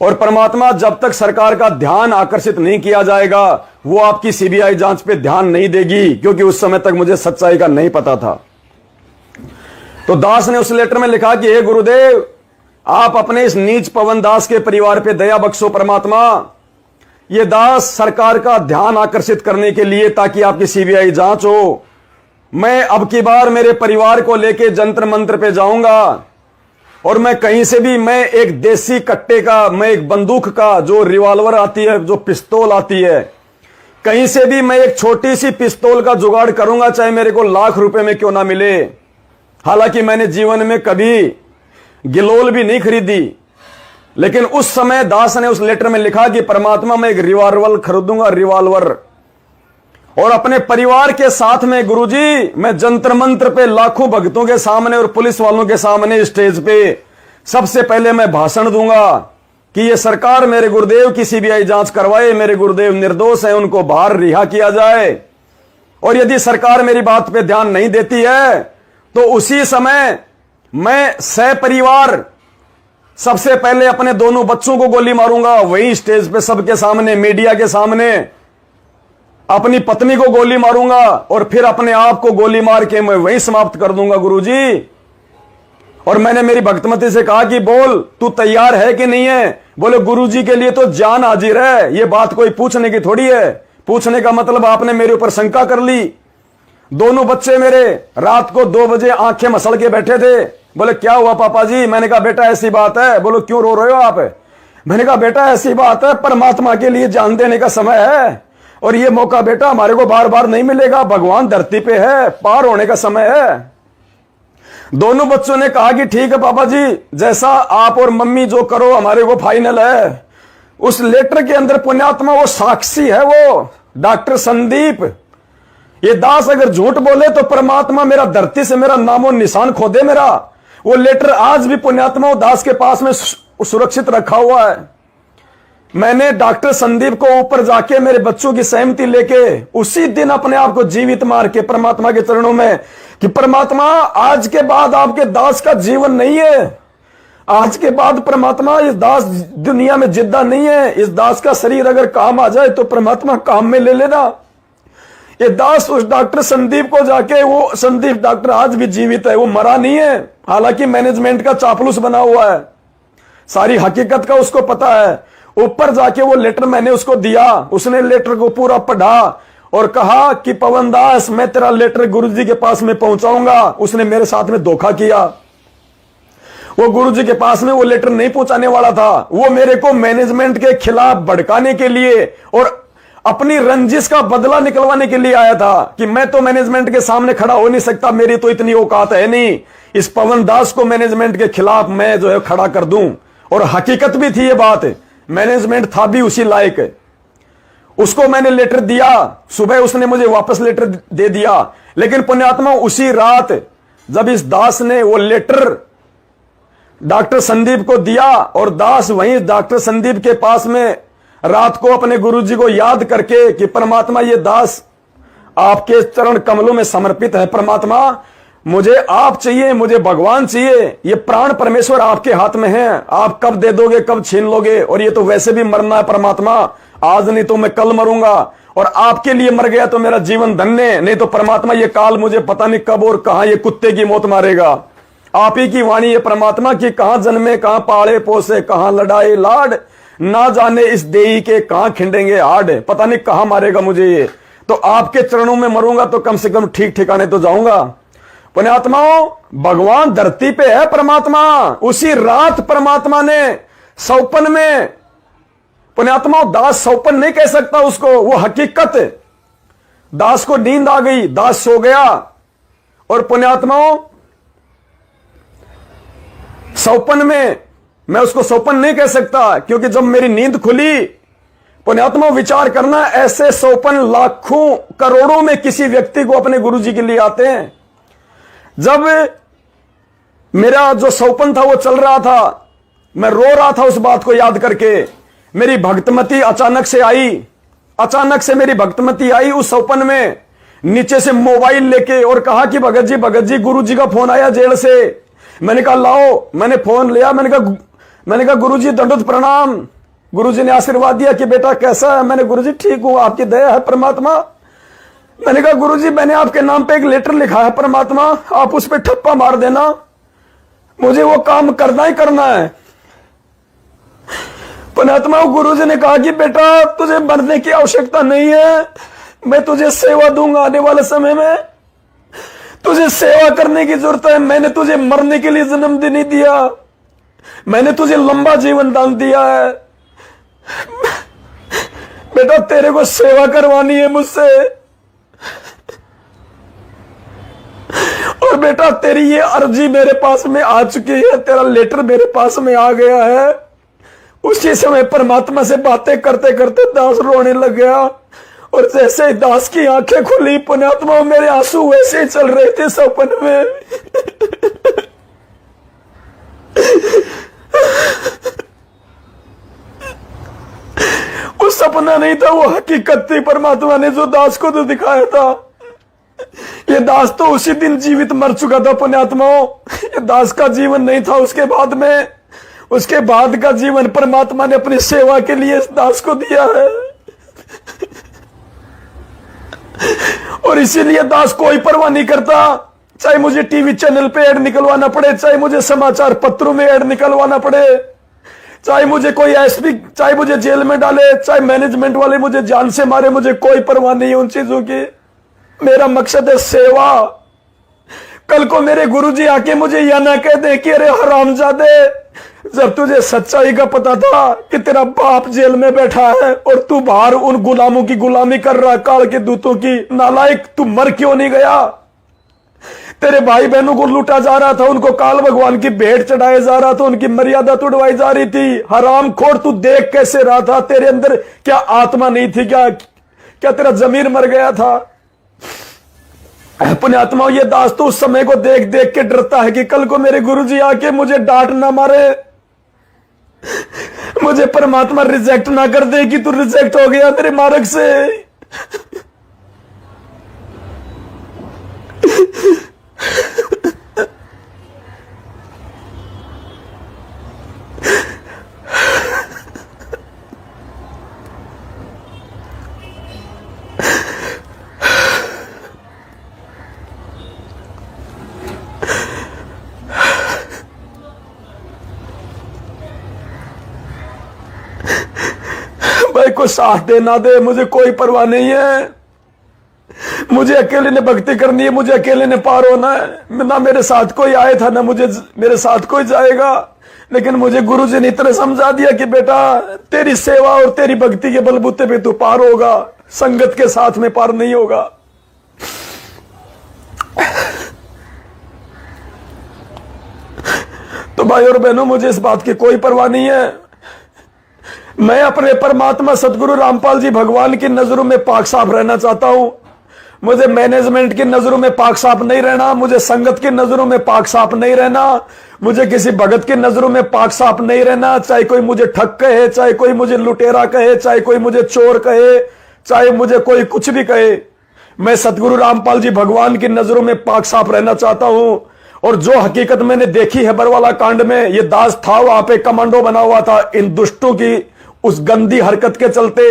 और परमात्मा जब तक सरकार का ध्यान आकर्षित नहीं किया जाएगा वो आपकी सीबीआई जांच पे ध्यान नहीं देगी, क्योंकि उस समय तक मुझे सच्चाई का नहीं पता था। तो दास ने उस लेटर में लिखा कि हे गुरुदेव, आप अपने इस नीच पवन दास के परिवार पे दया बख्शो परमात्मा। ये दास सरकार का ध्यान आकर्षित करने के लिए, ताकि आपकी सीबीआई जांच हो। मैं अब की बार मेरे परिवार को लेके जंतर मंत्र पे जाऊंगा, और मैं कहीं से भी, मैं एक देसी कट्टे का, मैं एक बंदूक का, जो रिवॉल्वर आती है, जो पिस्तौल आती है, कहीं से भी मैं एक छोटी सी पिस्तौल का जुगाड़ करूंगा, चाहे मेरे को लाख रुपए में क्यों ना मिले। हालांकि मैंने जीवन में कभी गिलोल भी नहीं खरीदी, लेकिन उस समय दास ने उस लेटर में लिखा कि परमात्मा मैं एक रिवॉल्वर खरीदूंगा, रिवॉल्वर, और अपने परिवार के साथ में गुरुजी मैं जंतर मंत्र पे लाखों भक्तों के सामने और पुलिस वालों के सामने स्टेज पे सबसे पहले मैं भाषण दूंगा कि ये सरकार मेरे गुरुदेव की सीबीआई जांच करवाए, मेरे गुरुदेव निर्दोष हैं, उनको बाहर रिहा किया जाए। और यदि सरकार मेरी बात पे ध्यान नहीं देती है तो उसी समय मैं सपरिवार सबसे पहले अपने दोनों बच्चों को गोली मारूंगा, वही स्टेज पे सबके सामने, मीडिया के सामने अपनी पत्नी को गोली मारूंगा, और फिर अपने आप को गोली मार के मैं वहीं समाप्त कर दूंगा गुरुजी। और मैंने मेरी भक्तमती से कहा कि बोल तू तैयार है कि नहीं है? बोले गुरुजी के लिए तो जान हाजिर है, ये बात कोई पूछने की थोड़ी है। पूछने का मतलब आपने मेरे ऊपर शंका कर ली। दोनों बच्चे मेरे रात को 2 बजे आंखें मसल के बैठे थे। बोले क्या हुआ पापा जी? मैंने कहा बेटा ऐसी बात है। बोलो क्यों रो रहे हो आप? मैंने कहा बेटा ऐसी बात है, परमात्मा के लिए जान देने का समय है, और ये मौका बेटा हमारे को बार बार नहीं मिलेगा, भगवान धरती पे है, पार होने का समय है। दोनों बच्चों ने कहा कि ठीक है पापा जी, जैसा आप और मम्मी जो करो हमारे को फाइनल है। उस लेटर के अंदर पुण्यात्मा वो साक्षी है, वो डॉक्टर संदीप। ये दास अगर झूठ बोले तो परमात्मा मेरा धरती से मेरा नामो निशान खो दे मेरा। वो लेटर आज भी पुण्यात्मा दास के पास में सुरक्षित रखा हुआ है। मैंने डॉक्टर संदीप को ऊपर जाके मेरे बच्चों की सहमति लेके उसी दिन अपने आप को जीवित मार के परमात्मा के चरणों में कि परमात्मा आज के बाद आपके दास का जीवन नहीं है, आज के बाद परमात्मा इस दास दुनिया में जिंदा नहीं है, इस दास का शरीर अगर काम आ जाए तो परमात्मा काम में ले लेना। ये दास उस डॉक्टर संदीप को जाके, वो संदीप डॉक्टर आज भी जीवित है, वो मरा नहीं है, हालांकि मैनेजमेंट का चापलूस बना हुआ है, सारी हकीकत का उसको पता है। ऊपर जाके वो लेटर मैंने उसको दिया, उसने लेटर को पूरा पढ़ा और कहा कि पवन दास मैं तेरा लेटर गुरुजी के पास में पहुंचाऊंगा। उसने मेरे साथ में धोखा किया, वो गुरुजी के पास में वो लेटर नहीं पहुंचाने वाला था, वो मेरे को मैनेजमेंट के खिलाफ भड़काने के लिए और अपनी रंजिश का बदला निकलवाने के लिए आया था कि मैं तो मैनेजमेंट के सामने खड़ा हो नहीं सकता, मेरी तो इतनी औकात है नहीं, इस पवन दास को मैनेजमेंट के खिलाफ मैं जो है खड़ा कर दूं। और हकीकत भी थी ये बात, मैनेजमेंट था भी उसी लायक। उसको मैंने लेटर दिया, सुबह उसने मुझे वापस लेटर दे दिया, लेकिन पुण्यात्मा उसी रात जब इस दास ने वो लेटर डॉक्टर संदीप को दिया और दास वहीं डॉक्टर संदीप के पास में रात को अपने गुरुजी को याद करके कि परमात्मा ये दास आपके चरण कमलों में समर्पित है, परमात्मा मुझे आप चाहिए, मुझे भगवान चाहिए, ये प्राण परमेश्वर आपके हाथ में है, आप कब दे दोगे कब छीन लोगे, और ये तो वैसे भी मरना है परमात्मा, आज नहीं तो मैं कल मरूंगा, और आपके लिए मर गया तो मेरा जीवन धन्य, नहीं तो परमात्मा ये काल मुझे पता नहीं कब और कहां ये कुत्ते की मौत मारेगा। आप ही की वाणी है परमात्मा की, कहां जन्मे कहां पाले पोसे कहां लड़ाई लाड, ना जाने इस देही के कहां खिंडेंगे हाड, पता नहीं कहां मारेगा मुझे ये, तो आपके चरणों में मरूंगा तो कम से कम ठीक ठिकाने तो जाऊंगा। पुण्यात्माओं भगवान धरती पे है परमात्मा, उसी रात परमात्मा ने सौपन में, पुण्यात्माओं दास सौपन नहीं कह सकता उसको, वो हकीकत, दास को नींद आ गई, दास सो गया, और पुण्यात्माओं सौपन में मैं उसको सौपन नहीं कह सकता, क्योंकि जब मेरी नींद खुली, पुण्यात्मा विचार करना, ऐसे सौपन लाखों करोड़ों में किसी व्यक्ति को अपने गुरुजी के लिए आते हैं। जब मेरा जो सौपन था वो चल रहा था, मैं रो रहा था उस बात को याद करके, मेरी भक्तमती अचानक से आई, अचानक से मेरी भक्तमती आई उस सौपन में, नीचे से मोबाइल लेके, और कहा कि भगत जी गुरुजी का फोन आया जेल से। मैंने कहा लाओ, मैंने फोन लिया, मैंने कहा गुरुजी दंडोत प्रणाम। गुरुजी ने आशीर्वाद दिया कि बेटा कैसा है, मैंने गुरुजी ठीक हूं, आपकी दया है परमात्मा। मैंने कहा गुरुजी मैंने आपके नाम पे एक लेटर लिखा है परमात्मा, आप उस पर ठप्पा मार देना, मुझे वो काम करना ही करना है। परमात्मा गुरुजी ने कहा कि बेटा तुझे मरने की आवश्यकता नहीं है, मैं तुझे सेवा दूंगा आने वाले समय में, तुझे सेवा करने की जरूरत है, मैंने तुझे मरने के लिए जन्म नहीं दिया, मैंने तुझे लंबा जीवन दान दिया है, बेटा तेरे को सेवा करवानी है मुझसे, और बेटा तेरी ये अर्जी मेरे पास में आ चुकी है, तेरा लेटर मेरे पास में आ गया है। उसी समय परमात्मा से बातें करते करते दास रोने लग गया, और जैसे ही दास की आंखें खुली पुण्यात्मा मेरे आंसू वैसे ही चल रहे थे सपन में। वो सपना नहीं था, वो हकीकत थी, परमात्मा ने जो दास को तो दिखाया था। ये दास तो उसी दिन जीवित मर चुका था पुण्यात्माओं, ये दास का जीवन नहीं था उसके बाद में, उसके बाद का जीवन परमात्मा ने अपनी सेवा के लिए इस दास को दिया है। और इसीलिए दास कोई परवाह नहीं करता, चाहे मुझे टीवी चैनल पे ऐड निकलवाना पड़े, चाहे मुझे समाचार पत्रों में ऐड निकलवाना पड़े, चाहे मुझे कोई एसपी, चाहे मुझे जेल में डाले, चाहे मैनेजमेंट वाले मुझे जान से मारे, मुझे कोई परवाह नहीं है उन चीजों की। मेरा मकसद है सेवा। कल को मेरे गुरुजी आके मुझे यह ना कह दे कि अरे हरामजादे, जब तुझे सच्चाई का पता था कि तेरा बाप जेल में बैठा है और तू बाहर उन गुलामों की गुलामी कर रहा, काल के दूतों की, नालायक तू मर क्यों नहीं गया? तेरे भाई बहनों को लूटा जा रहा था, उनको काल भगवान की भेंट चढ़ाया जा रहा था, उनकी मर्यादा तोड़वाई जा रही थी। हरामखोर तू देख कैसे रहा था? तेरे अंदर क्या आत्मा नहीं थी? क्या तेरा जमीर मर गया था? पुण्यात्मा ये दास तो उस समय को देख देख के डरता है कि कल को मेरे गुरुजी आके मुझे डांट ना मारे, मुझे परमात्मा रिजेक्ट ना कर दे कि तू रिजेक्ट हो गया मेरे मार्ग से। चाहे कोई साथ दे ना दे, मुझे कोई परवाह नहीं है। मुझे अकेले ने भक्ति करनी है, मुझे अकेले ने पार होना है। ना मेरे साथ कोई आया था, ना मुझे मेरे साथ कोई जाएगा। लेकिन मुझे गुरु जी ने इतना समझा दिया कि बेटा तेरी सेवा और तेरी भक्ति के बलबूते पे तू पार होगा, संगत के साथ में पार नहीं होगा। तो भाई और बहनों, मुझे इस बात की कोई परवाह नहीं है। मैं अपने परमात्मा सतगुरु रामपाल जी भगवान की नजरों में पाक साफ रहना चाहता हूं। मुझे मैनेजमेंट की नजरों में पाक साफ नहीं रहना, मुझे संगत की नजरों में पाक साफ नहीं रहना, मुझे किसी भगत की नजरों में पाक साफ नहीं रहना। चाहे कोई मुझे ठग कहे, चाहे कोई मुझे लुटेरा कहे, चाहे कोई मुझे चोर कहे, चाहे मुझे कोई कुछ भी कहे, मैं सतगुरु रामपाल जी भगवान की नजरों में पाक साफ रहना चाहता हूं। और जो हकीकत मैंने देखी है बरवाला कांड में, ये दास था वहां पे, कमांडो बना हुआ था इन दुष्टों की उस गंदी हरकत के चलते।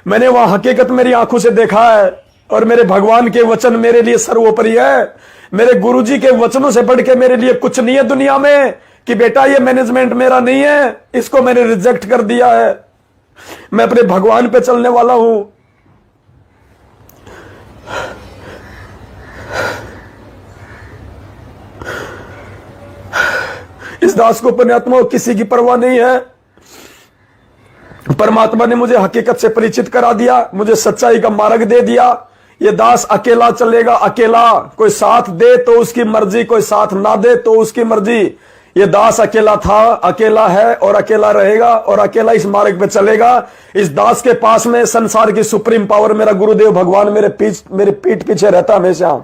मैंने वहां हकीकत मेरी आंखों से देखा है। और मेरे भगवान के वचन मेरे लिए सर्वोपरि है। मेरे गुरुजी के वचनों से बढ़ के मेरे लिए कुछ नहीं है दुनिया में कि बेटा ये मैनेजमेंट मेरा नहीं है, इसको मैंने रिजेक्ट कर दिया है। मैं अपने भगवान पे चलने वाला हूं। इस दास को पुण्यात्मा किसी की परवाह नहीं है। परमात्मा ने मुझे हकीकत से परिचित करा दिया, मुझे सच्चाई का मार्ग दे दिया। ये दास अकेला चलेगा, अकेला। कोई साथ दे तो उसकी मर्जी, कोई साथ ना दे तो उसकी मर्जी। ये दास अकेला था, अकेला है और अकेला रहेगा और अकेला इस मार्ग पे चलेगा। इस दास के पास में संसार की सुप्रीम पावर मेरा गुरुदेव भगवान मेरे पीठ पीछे रहता हमेशा।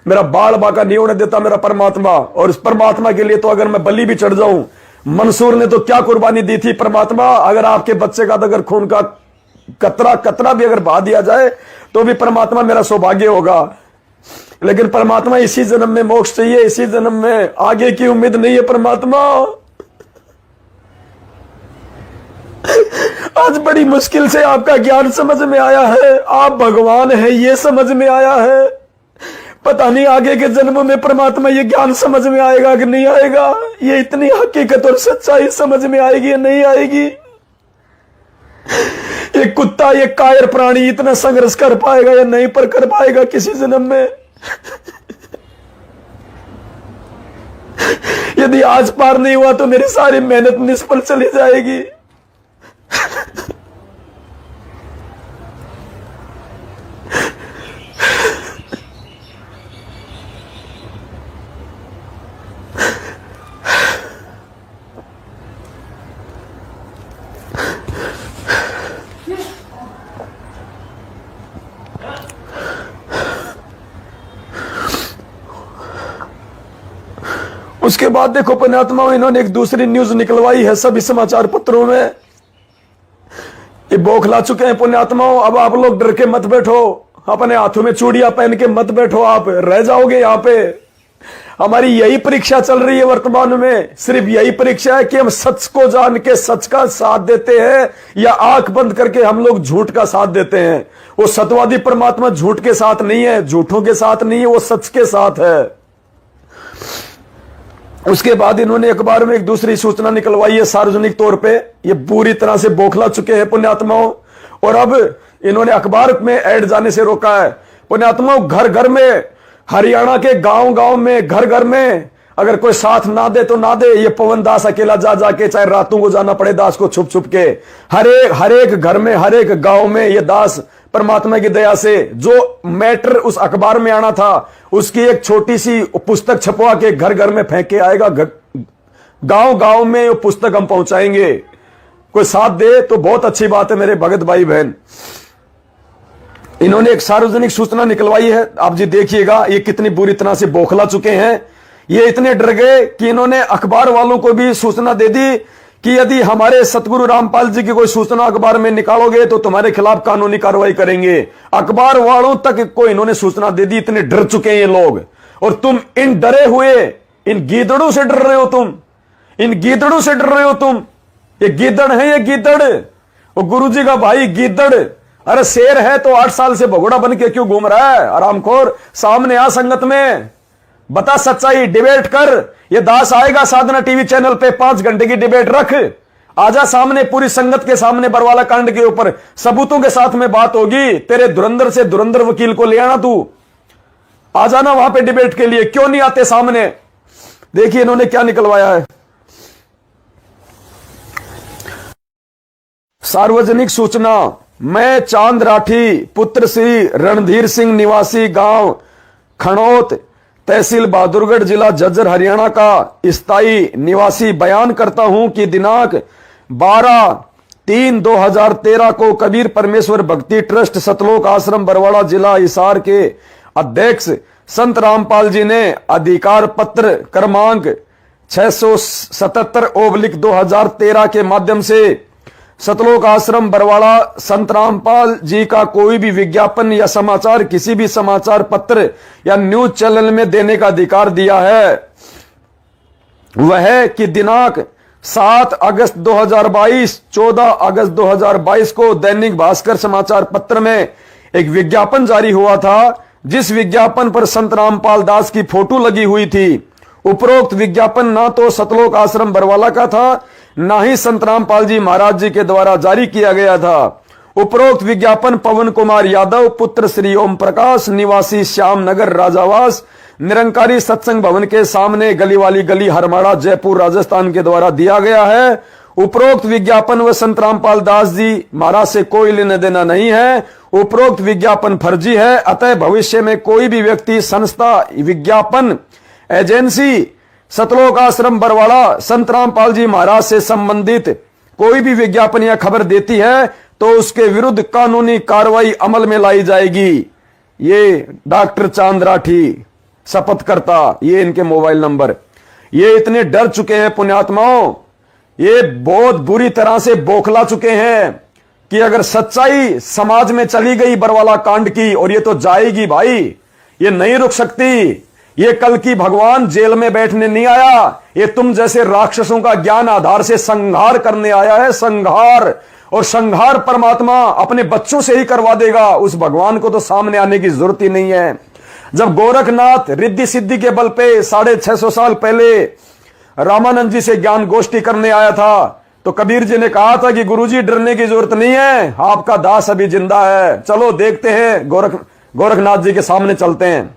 मेरा बाल बाका नहीं होने देता मेरा परमात्मा। और इस परमात्मा के लिए तो अगर मैं बलि भी चढ़ जाऊं, मंसूर ने तो क्या कुर्बानी दी थी परमात्मा। अगर आपके बच्चे का अगर खून का कतरा भी अगर बहा दिया जाए तो भी परमात्मा मेरा सौभाग्य होगा। लेकिन परमात्मा इसी जन्म में मोक्ष चाहिए, इसी जन्म में, आगे की उम्मीद नहीं है परमात्मा। आज बड़ी मुश्किल से आपका ज्ञान समझ में आया है, आप भगवान हैं ये समझ में आया है। पता नहीं आगे के जन्मों में परमात्मा ये ज्ञान समझ में आएगा कि नहीं आएगा, ये इतनी हकीकत और सच्चाई समझ में आएगी या नहीं आएगी। ये कुत्ता, ये कायर प्राणी इतना संघर्ष कर पाएगा या नहीं पर कर पाएगा किसी जन्म में। यदि आज पार नहीं हुआ तो मेरी सारी मेहनत निष्फल चली जाएगी। उसके बाद देखो पुण्यात्माओं, इन्होंने एक दूसरी न्यूज निकलवाई है सभी समाचार पत्रों में। ये बौखला चुके हैं पुण्यात्माओं। अब आप लोग डर के मत बैठो, अपने हाथों में चूड़ियां पहन के मत बैठो, आप रह जाओगे यहाँ पे। हमारी यही परीक्षा चल रही है वर्तमान में, सिर्फ यही परीक्षा है कि हम सच को जान के सच का साथ देते हैं या आंख बंद करके हम लोग झूठ का साथ देते हैं। वो सत्यवादी परमात्मा झूठ के साथ नहीं है, झूठों के साथ नहीं है, वो सच के साथ है। उसके बाद इन्होंने अखबार में एक दूसरी सूचना निकलवाई है सार्वजनिक तौर पे। ये पूरी तरह से बौखला चुके हैं पुण्यात्माओं। और अब इन्होंने अखबार में ऐड जाने से रोका है पुण्यात्माओं। घर घर में, हरियाणा के गांव गांव में, घर घर में अगर कोई साथ ना दे तो ना दे। ये पवन दास अकेला जा जाके, चाहे रातों को जाना पड़े दास को छुप छुप के, हर एक घर में, हर एक गांव में ये दास परमात्मा की दया से जो मैटर उस अखबार में आना था उसकी एक छोटी सी पुस्तक छपवा के घर घर में फेंक के आएगा। गांव गांव में वो पुस्तक हम पहुंचाएंगे। कोई साथ दे तो बहुत अच्छी बात है मेरे भगत भाई बहन। इन्होंने एक सार्वजनिक सूचना निकलवाई है, आप जी देखिएगा ये कितनी बुरी तरह से बौखला चुके हैं। ये इतने डर गए कि इन्होंने अखबार वालों को भी सूचना दे दी कि यदि हमारे सतगुरु रामपाल जी की कोई सूचना अखबार में निकालोगे तो तुम्हारे खिलाफ कानूनी कार्रवाई करेंगे। अखबार वालों तक को इन्होंने सूचना दे दी। इतने डर चुके हैं ये लोग। और तुम इन डरे हुए, इन गीदड़ों से डर रहे हो, तुम इन गीदड़ों से डर रहे हो तुम। ये गीदड़ है, ये गीदड़, वो गुरु जी का भाई गीदड़। अरे शेर है तो 8 साल से भगोड़ा बन के क्यों घूम रहा है आरामखोर। सामने आ संगत में, बता सच्चाई, डिबेट कर। ये दास आएगा साधना टीवी चैनल पे, 5 घंटे की डिबेट रख। आजा सामने, पूरी संगत के सामने बरवाला कांड के ऊपर सबूतों के साथ में बात होगी। तेरे धुरंधर से धुरंधर वकील को ले आना, तू आ जाना वहां पे डिबेट के लिए। क्यों नहीं आते सामने? देखिए इन्होंने क्या निकलवाया है। सार्वजनिक सूचना, मैं चांद राठी पुत्र श्री रणधीर सिंह निवासी गांव खणौत तहसील बहादुरगढ़ जिला झज्जर हरियाणा का स्थायी निवासी बयान करता हूं कि दिनांक 12/3/2013 को कबीर परमेश्वर भक्ति ट्रस्ट सतलोक आश्रम बरवाड़ा जिला हिसार के अध्यक्ष संत रामपाल जी ने अधिकार पत्र क्रमांक 677/2013 के माध्यम से सतलोक आश्रम बरवाड़ा संत रामपाल जी का कोई भी विज्ञापन या समाचार किसी भी समाचार पत्र या न्यूज चैनल में देने का अधिकार दिया है। वह कि दिनांक 7 अगस्त 2022, 14 अगस्त 2022 को दैनिक भास्कर समाचार पत्र में एक विज्ञापन जारी हुआ था, जिस विज्ञापन पर संत रामपाल दास की फोटो लगी हुई थी। उपरोक्त विज्ञापन ना तो सतलोक आश्रम बरवाला का था, ना ही संत रामपाल जी महाराज जी के द्वारा जारी किया गया था। उपरोक्त विज्ञापन पवन कुमार यादव पुत्र श्री ओम प्रकाश निवासी श्याम नगर राजावास निरंकारी सत्संग भवन के सामने गली वाली गली हरमाड़ा जयपुर राजस्थान के द्वारा दिया गया है। उपरोक्त विज्ञापन व संत रामपाल दास जी महाराज से कोई लेना देना नहीं है। उपरोक्त विज्ञापन फर्जी है, अतः भविष्य में कोई भी व्यक्ति, संस्था, विज्ञापन एजेंसी सतलोक आश्रम बरवाड़ा संत रामपाल जी महाराज से संबंधित कोई भी विज्ञापन या खबर देती है तो उसके विरुद्ध कानूनी कार्रवाई अमल में लाई जाएगी। ये डॉक्टर चांद राठी शपथकर्ता, ये इनके मोबाइल नंबर। ये इतने डर चुके हैं पुण्यात्माओं, ये बहुत बुरी तरह से बौखला चुके हैं कि अगर सच्चाई समाज में चली गई बरवाला कांड की, और ये तो जाएगी भाई, ये नहीं रुक सकती। ये कल की भगवान जेल में बैठने नहीं आया, ये तुम जैसे राक्षसों का ज्ञान आधार से संहार करने आया है। संहार, और संहार परमात्मा अपने बच्चों से ही करवा देगा। उस भगवान को तो सामने आने की जरूरत ही नहीं है। जब गोरखनाथ रिद्धि सिद्धि के बल पे 650 साल पहले रामानंद जी से ज्ञान गोष्ठी करने आया था, तो कबीर जी ने कहा था कि गुरुजी डरने की जरूरत नहीं है, आपका दास अभी जिंदा है। चलो देखते हैं, गोरखनाथ जी के सामने चलते हैं।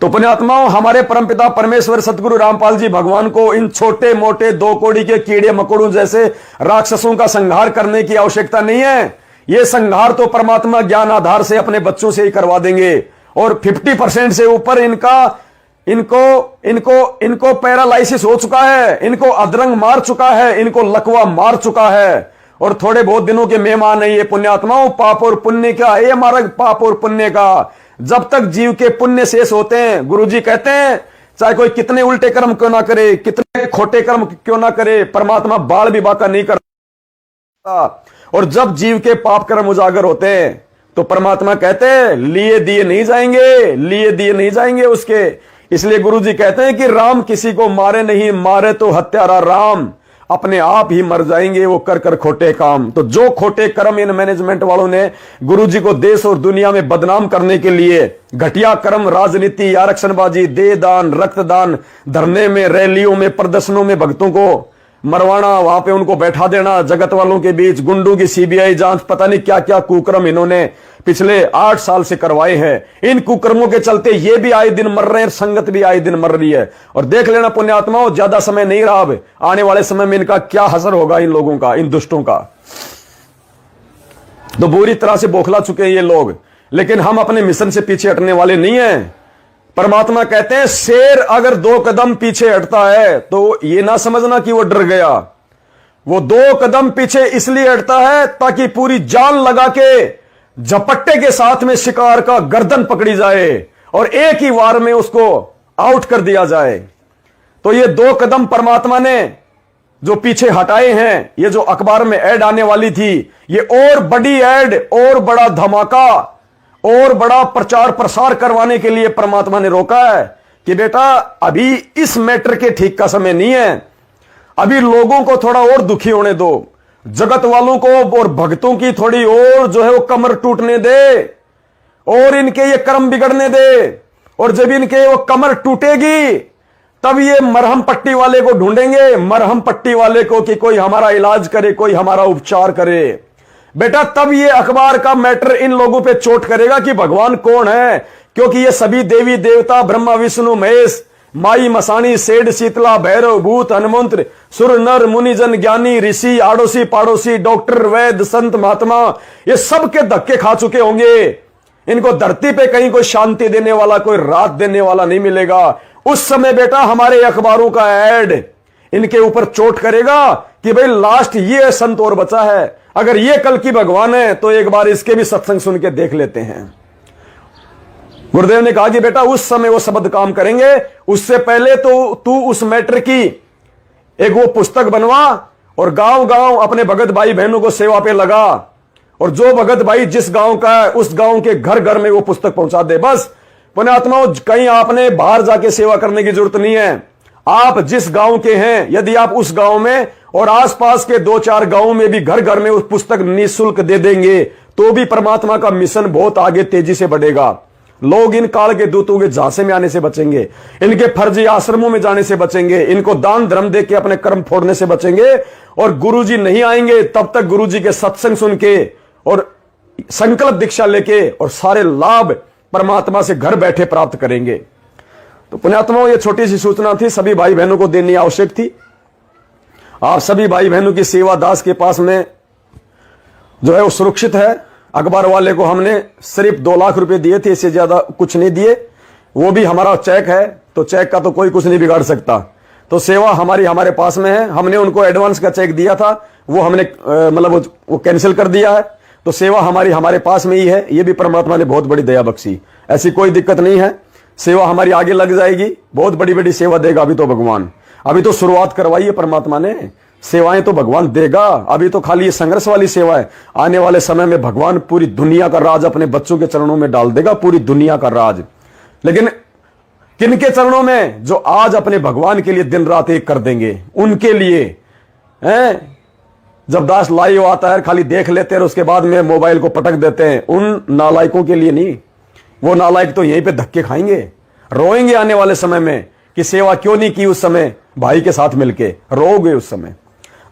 तो पुण्यात्माओं, हमारे परमपिता परमेश्वर सतगुरु रामपाल जी भगवान को इन छोटे मोटे 2 कौड़ी के कीड़े मकोड़ों जैसे राक्षसों का संहार करने की आवश्यकता नहीं है। यह संहार तो परमात्मा ज्ञान आधार से अपने बच्चों से ही करवा देंगे। और 50% से ऊपर इनको पैरालाइसिस हो चुका है, इनको अधरंग मार चुका है, इनको लकवा मार चुका है। और थोड़े बहुत दिनों के मेहमान है ये पुण्यात्माओं। पाप और पुण्य का ये मार्ग, पाप और पुण्य का, जब तक जीव के पुण्य शेष होते हैं, गुरुजी कहते हैं चाहे कोई कितने उल्टे कर्म क्यों ना करे, कितने खोटे कर्म क्यों ना करे, परमात्मा बाल भी बाका नहीं करता। और जब जीव के पाप कर्म उजागर होते हैं तो परमात्मा कहते हैं लिए दिए नहीं जाएंगे, लिए दिए नहीं जाएंगे उसके। इसलिए गुरुजी कहते हैं कि राम किसी को मारे नहीं, मारे तो हत्यारा राम, अपने आप ही मर जाएंगे वो कर कर खोटे काम। तो जो खोटे कर्म इन मैनेजमेंट वालों ने गुरुजी को देश और दुनिया में बदनाम करने के लिए, घटिया कर्म, राजनीति, आरक्षणबाजी, देह दान, रक्तदान, धरने में, रैलियों में, प्रदर्शनों में भक्तों को मरवाना, वहां पे उनको बैठा देना, जगत वालों के बीच गुंडों की सीबीआई जांच, पता नहीं क्या क्या कुकर्म इन्होंने पिछले 8 साल से करवाए हैं। इन कुकर्मों के चलते ये भी आए दिन मर रहे हैं, संगत भी आए दिन मर रही है। और देख लेना पुण्यात्माओं, ज्यादा समय नहीं रहा, अब आने वाले समय में इनका क्या असर होगा, इन लोगों का, इन दुष्टों का। तो बुरी तरह से बौखला चुके हैं ये लोग। लेकिन हम अपने मिशन से पीछे हटने वाले नहीं हैं। परमात्मा कहते हैं शेर अगर 2 कदम पीछे हटता है तो ये ना समझना कि वो डर गया, वो 2 कदम पीछे इसलिए हटता है ताकि पूरी जान लगा के झपट्टे के साथ में शिकार का गर्दन पकड़ी जाए और एक ही वार में उसको आउट कर दिया जाए। तो ये 2 कदम परमात्मा ने जो पीछे हटाए हैं, ये जो अखबार में ऐड आने वाली थी, ये और बड़ी ऐड, और बड़ा धमाका, और बड़ा प्रचार प्रसार करवाने के लिए परमात्मा ने रोका है कि बेटा अभी इस मैटर के ठीक का समय नहीं है, अभी लोगों को थोड़ा और दुखी होने दो, जगत वालों को और भक्तों की थोड़ी और जो है वो कमर टूटने दे, और इनके ये कर्म बिगड़ने दे। और जब इनके वो कमर टूटेगी तब ये मरहम पट्टी वाले को ढूंढेंगे, मरहम पट्टी वाले को, कि कोई हमारा इलाज करे, कोई हमारा उपचार करे। बेटा तब ये अखबार का मैटर इन लोगों पे चोट करेगा कि भगवान कौन है, क्योंकि ये सभी देवी देवता ब्रह्मा विष्णु महेश, माई मसाणी सेठ शीतला भैरव भूत हनुमंत्र सुर नर मुनिजन ज्ञानी ऋषि आड़ोसी पाड़ोसी डॉक्टर वैद्य संत महात्मा, ये सब के धक्के खा चुके होंगे। इनको धरती पे कहीं कोई शांति देने वाला, कोई राहत देने वाला नहीं मिलेगा। उस समय बेटा हमारे अखबारों का ऐड इनके ऊपर चोट करेगा कि भाई लास्ट ये संत और बचा है, अगर ये कल की भगवान है तो एक बार इसके भी सत्संग सुन के देख लेते हैं। गुरुदेव ने कहा कि बेटा उस समय वो शब्द काम करेंगे, उससे पहले तो तू उस मैटर की एक वो पुस्तक बनवा और गांव गांव अपने भगत भाई बहनों को सेवा पे लगा, और जो भगत भाई जिस गांव का है उस गांव के घर घर में वो पुस्तक पहुंचा दे। बस पुण्यात्माओं, कहीं आपने बाहर जाके सेवा करने की जरूरत नहीं है। आप जिस गांव के हैं, यदि आप उस गांव में और आसपास के 2-4 गांवों में भी घर घर में उस पुस्तक निःशुल्क दे देंगे तो भी परमात्मा का मिशन बहुत आगे तेजी से बढ़ेगा। लोग इन काल के दूतों के झांसे में आने से बचेंगे, इनके फर्जी आश्रमों में जाने से बचेंगे, इनको दान धर्म दे के अपने कर्म फोड़ने से बचेंगे, और गुरुजी नहीं आएंगे तब तक गुरुजी के सत्संग सुन के और संकल्प दीक्षा लेके और सारे लाभ परमात्मा से घर बैठे प्राप्त करेंगे। तो पुण्यात्माओं, ये छोटी सी सूचना थी, सभी भाई बहनों को देनी आवश्यक थी। आप सभी भाई बहनों की सेवा दास के पास में जो है वो सुरक्षित है। अखबार वाले को हमने सिर्फ 2 लाख रुपए दिए थे, इससे ज्यादा कुछ नहीं दिए। वो भी हमारा चेक है, तो चेक का तो कोई कुछ नहीं बिगाड़ सकता। तो सेवा हमारे पास में है। हमने उनको एडवांस का चेक दिया था, वो हमने मतलब वो कैंसिल कर दिया है। तो सेवा हमारे पास में ही है। ये भी परमात्मा ने बहुत बड़ी दया बख्शी, ऐसी कोई दिक्कत नहीं है। सेवा हमारी आगे लग जाएगी, बहुत बड़ी बड़ी सेवा देगा अभी तो भगवान। अभी तो शुरुआत करवाई है परमात्मा ने, सेवाएं तो भगवान देगा। अभी तो खाली ये संघर्ष वाली सेवा है। आने वाले समय में भगवान पूरी दुनिया का राज अपने बच्चों के चरणों में डाल देगा, पूरी दुनिया का राज। लेकिन किनके चरणों में? जो आज अपने भगवान के लिए दिन रात एक कर देंगे, उनके लिए हैं। जब दास लाइव आता है खाली देख लेते हैं और उसके बाद में मोबाइल को पटक देते हैं, उन नालायकों के लिए नहीं। वो नालायक तो यहीं पे धक्के खाएंगे, रोएंगे आने वाले समय में कि सेवा क्यों नहीं की उस समय भाई के साथ मिलके, रोगे उस समय।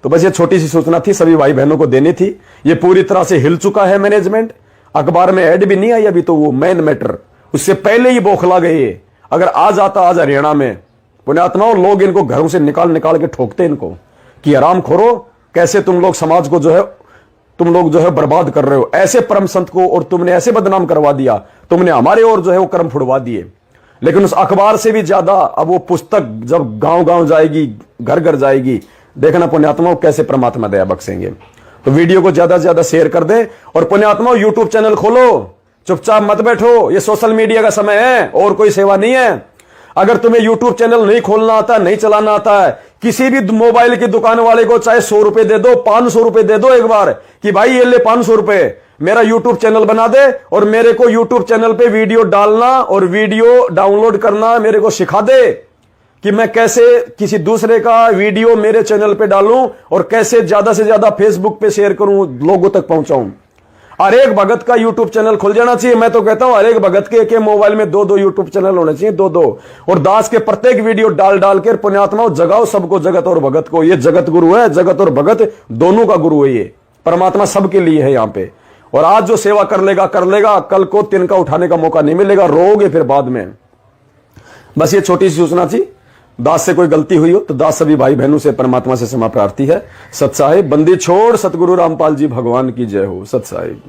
तो बस ये छोटी सी सूचना थी, सभी भाई बहनों को देनी थी। ये पूरी तरह से हिल चुका है मैनेजमेंट। अखबार में ऐड भी नहीं आई अभी, तो वो मेन मैटर उससे पहले ही बौखला गए। अगर आ जाता आज हरियाणा में, पुण्यात्माओं, लोग इनको घरों से निकाल निकाल के ठोकते इनको कि आराम खोरो, कैसे तुम लोग समाज को जो है बर्बाद कर रहे हो, ऐसे परम संत को, और तुमने ऐसे बदनाम करवा दिया, तुमने हमारे और जो है वो कर्म फुड़वा दिए। लेकिन उस अखबार से भी ज्यादा अब वो पुस्तक जब गांव गांव जाएगी, घर घर जाएगी, देखना पुण्यात्माओं कैसे परमात्मा दया बख्शेंगे। तो वीडियो को ज्यादा से ज्यादा शेयर कर दें, और पुण्यात्माओं यूट्यूब चैनल खोलो, चुपचाप मत बैठो। ये सोशल मीडिया का समय है और कोई सेवा नहीं है। अगर तुम्हें यूट्यूब चैनल नहीं खोलना आता, नहीं चलाना आता है, किसी भी मोबाइल की दुकान वाले को चाहे 100 रुपए दे दो, 500 रुपए दे दो एक बार, कि भाई ये ले 500 रुपए, मेरा यूट्यूब चैनल बना दे और मेरे को यूट्यूब चैनल पे वीडियो डालना और वीडियो डाउनलोड करना मेरे को सिखा दे, कि मैं कैसे किसी दूसरे का वीडियो मेरे चैनल पे डालूं और कैसे ज्यादा से ज्यादा फेसबुक पे शेयर करूं, लोगों तक पहुंचाऊं। हर एक भगत का यूट्यूब चैनल खुल जाना चाहिए। मैं तो कहता हूं हर एक भगत के मोबाइल में 2-2 यूट्यूब चैनल होने चाहिए, 2-2, और दास के प्रत्येक वीडियो डाल डाल कर पुण्यात्माओं जगाओ सबको, जगत और भगत को। ये जगत गुरु है, जगत और भगत दोनों का गुरु है। ये परमात्मा सबके लिए है यहां पे। और आज जो सेवा कर लेगा, कल को तिनका उठाने का मौका नहीं मिलेगा, रोओगे फिर बाद में। बस ये छोटी सी सूचना थी। दास से कोई गलती हुई हो तो दास सभी भाई बहनों से परमात्मा से क्षमा प्रार्थी है। सत साहिब, बंदी छोड़, सतगुरु रामपाल जी भगवान की जय हो। सत साहिब।